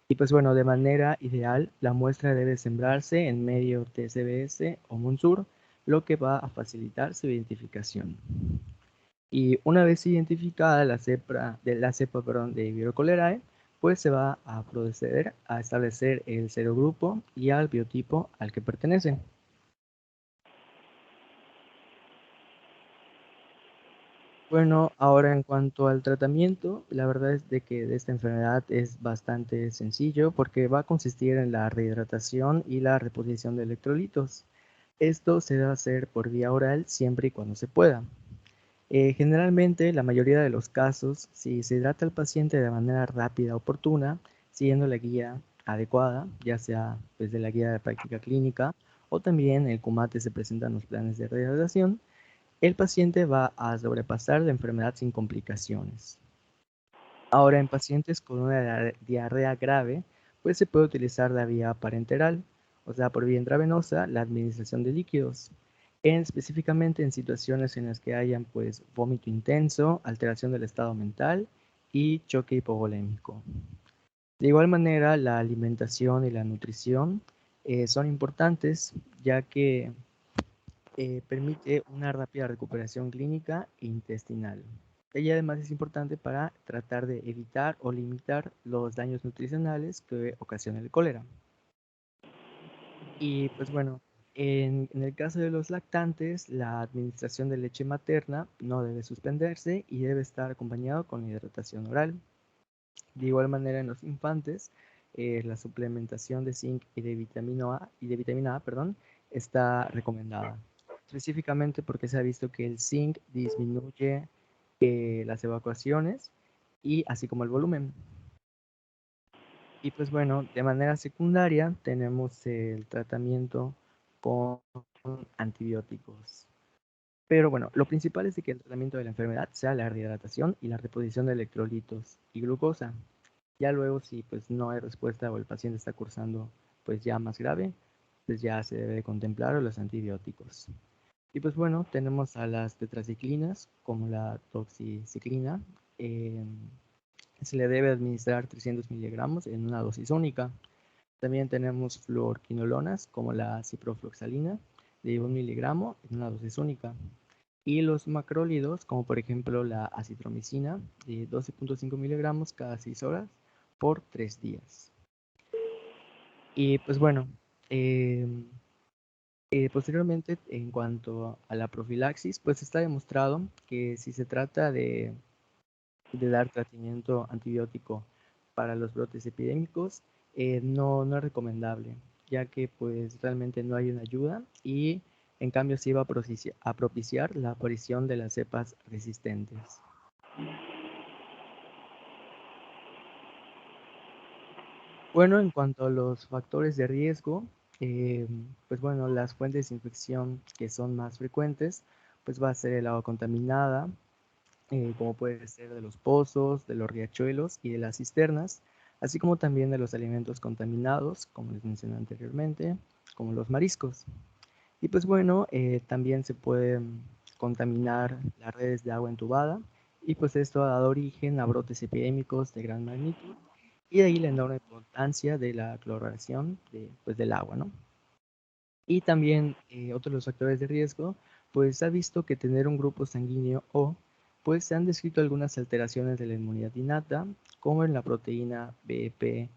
Y pues bueno, de manera ideal, la muestra debe sembrarse en medio TCBS o Munsur, lo que va a facilitar su identificación. Y una vez identificada la cepa de Vibrio cholerae, pues se va a proceder a establecer el serogrupo y al biotipo al que pertenece. Bueno, ahora en cuanto al tratamiento, la verdad es de que de esta enfermedad es bastante sencillo porque va a consistir en la rehidratación y la reposición de electrolitos. Esto se debe hacer por vía oral siempre y cuando se pueda. Generalmente, la mayoría de los casos, si se hidrata al paciente de manera rápida, oportuna, siguiendo la guía adecuada, ya sea desde la guía de práctica clínica o también en el CUMATE se presentan los planes de rehidratación, el paciente va a sobrepasar la enfermedad sin complicaciones. Ahora, en pacientes con una diarrea grave, pues se puede utilizar la vía parenteral, o sea, por vía intravenosa, la administración de líquidos, específicamente en situaciones en las que hayan pues vómito intenso, alteración del estado mental y choque hipovolémico. De igual manera, la alimentación y la nutrición son importantes, ya que permite una rápida recuperación clínica e intestinal. Ella además es importante para tratar de evitar o limitar los daños nutricionales que ocasiona el cólera. Y pues bueno, en el caso de los lactantes, la administración de leche materna no debe suspenderse y debe estar acompañado con hidratación oral. De igual manera, en los infantes, la suplementación de zinc y de vitamina A, perdón, está recomendada. Específicamente porque se ha visto que el zinc disminuye las evacuaciones y así como el volumen. Y pues bueno, de manera secundaria tenemos el tratamiento con antibióticos. Pero bueno, lo principal es de que el tratamiento de la enfermedad sea la rehidratación y la reposición de electrolitos y glucosa. Ya luego, si pues no hay respuesta o el paciente está cursando pues ya más grave, pues ya se debe contemplar los antibióticos. Y pues bueno, tenemos a las tetraciclinas como la doxiciclina. Se le debe administrar 300 miligramos en una dosis única. También tenemos fluorquinolonas como la ciprofloxacina, de 1 miligramo en una dosis única. Y los macrólidos, como por ejemplo la acitromicina, de 12.5 miligramos cada 6 horas por 3 días. Y pues bueno, posteriormente, en cuanto a la profilaxis, pues está demostrado que si se trata de dar tratamiento antibiótico para los brotes epidémicos, no es recomendable, ya que pues realmente no hay una ayuda y en cambio se iba a propiciar la aparición de las cepas resistentes. Bueno, en cuanto a los factores de riesgo, pues bueno, las fuentes de infección que son más frecuentes, pues va a ser el agua contaminada, como puede ser de los pozos, de los riachuelos y de las cisternas, así como también de los alimentos contaminados, como les mencioné anteriormente, como los mariscos. Y pues bueno, también se pueden contaminar las redes de agua entubada y pues esto ha dado origen a brotes epidémicos de gran magnitud y de ahí la enorme importancia de la cloración pues, del agua, ¿no? Y también otro de los factores de riesgo, pues se ha visto que tener un grupo sanguíneo O, pues se han descrito algunas alteraciones de la inmunidad innata, como en la proteína BEP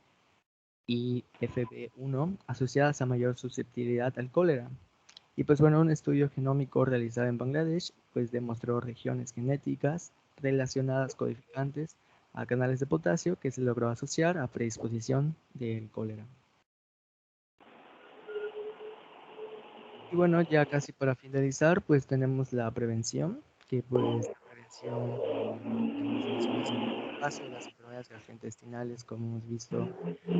y FB1, asociadas a mayor susceptibilidad al cólera. Y pues bueno, un estudio genómico realizado en Bangladesh, pues demostró regiones genéticas relacionadas codificantes a canales de potasio que se logró asociar a predisposición del cólera. Y bueno, ya casi para finalizar, pues tenemos la prevención, que pues la prevención, ya les mencioné, es un paso de las enfermedades gastrointestinales, como hemos visto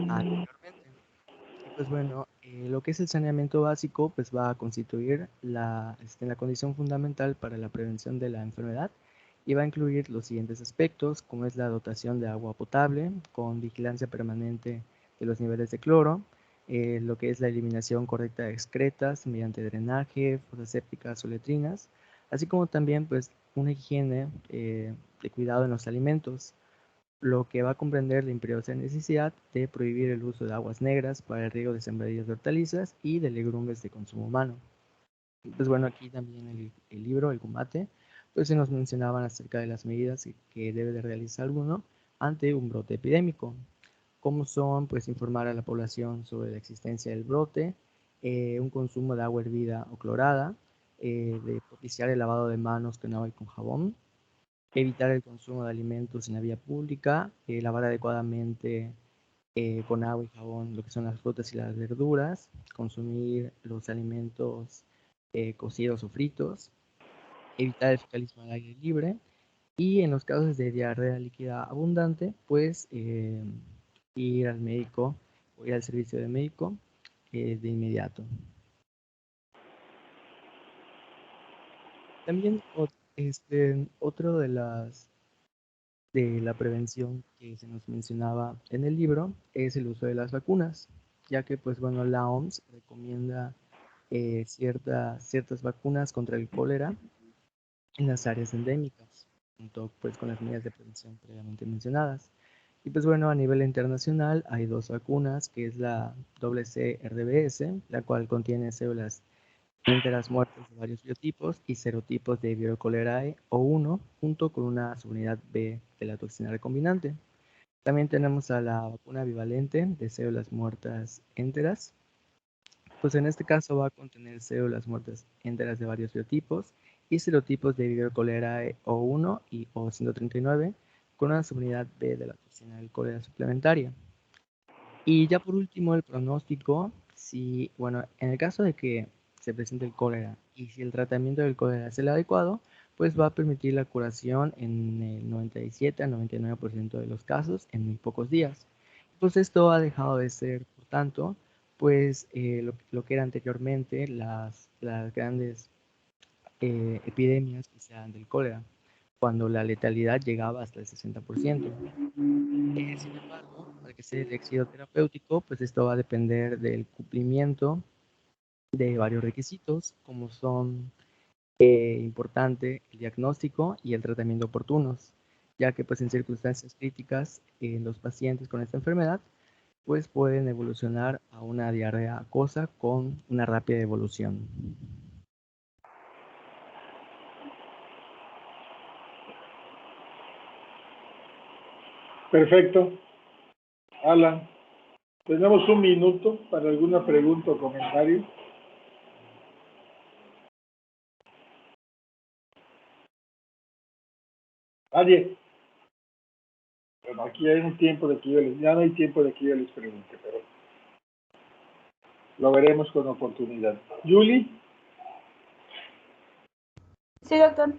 anteriormente. Y pues bueno, lo que es el saneamiento básico, pues va a constituir la condición fundamental para la prevención de la enfermedad y va a incluir los siguientes aspectos, como es la dotación de agua potable con vigilancia permanente de los niveles de cloro, lo que es la eliminación correcta de excretas mediante drenaje, fosas sépticas o letrinas, así como también pues una higiene de cuidado en los alimentos, lo que va a comprender la imperiosa necesidad de prohibir el uso de aguas negras para el riego de sembradíos de hortalizas y de legumbres de consumo humano. Pues bueno, aquí también el libro, el Combate, pues se nos mencionaban acerca de las medidas que debe de realizar uno ante un brote epidémico, como son pues informar a la población sobre la existencia del brote, un consumo de agua hervida o clorada, de propiciar el lavado de manos con agua y con jabón, evitar el consumo de alimentos en la vía pública, lavar adecuadamente con agua y jabón lo que son las frutas y las verduras, consumir los alimentos cocidos o fritos, evitar el fecalismo al aire libre y en los casos de diarrea líquida abundante, pues ir al médico o ir al servicio de médico de inmediato. También otro de la prevención que se nos mencionaba en el libro es el uso de las vacunas, ya que pues bueno, la OMS recomienda ciertas vacunas contra el cólera en las áreas endémicas, junto pues con las medidas de prevención previamente mencionadas. Y pues bueno, a nivel internacional hay dos vacunas, que es la WCRBS, la cual contiene células enteras muertas de varios biotipos y serotipos de Vibrio cholerae O1, junto con una subunidad B de la toxina recombinante. También tenemos a la vacuna bivalente de células muertas enteras. Pues en este caso va a contener células muertas enteras de varios biotipos y serotipos de Vibrio cholerae O1 y O139, con una subunidad B de la toxina del cólera suplementaria. Y ya por último, el pronóstico, bueno, en el caso de que se presente el cólera y si el tratamiento del cólera es el adecuado, pues va a permitir la curación en el 97 a 99% de los casos en muy pocos días. Pues esto ha dejado de ser, por tanto, pues lo que era anteriormente las grandes epidemias que se dan del cólera, cuando la letalidad llegaba hasta el 60%. Sin embargo, para que sea el éxito terapéutico, pues esto va a depender del cumplimiento de varios requisitos, como son importante el diagnóstico y el tratamiento oportunos, ya que pues en circunstancias críticas en los pacientes con esta enfermedad, pues pueden evolucionar a una diarrea acuosa con una rápida evolución.
Perfecto. Alan, tenemos un minuto para alguna pregunta o comentario. Nadie. Bueno, aquí hay un tiempo de que ya no hay tiempo de que yo les pregunte, pero lo veremos con oportunidad. Julie.
Sí, doctor.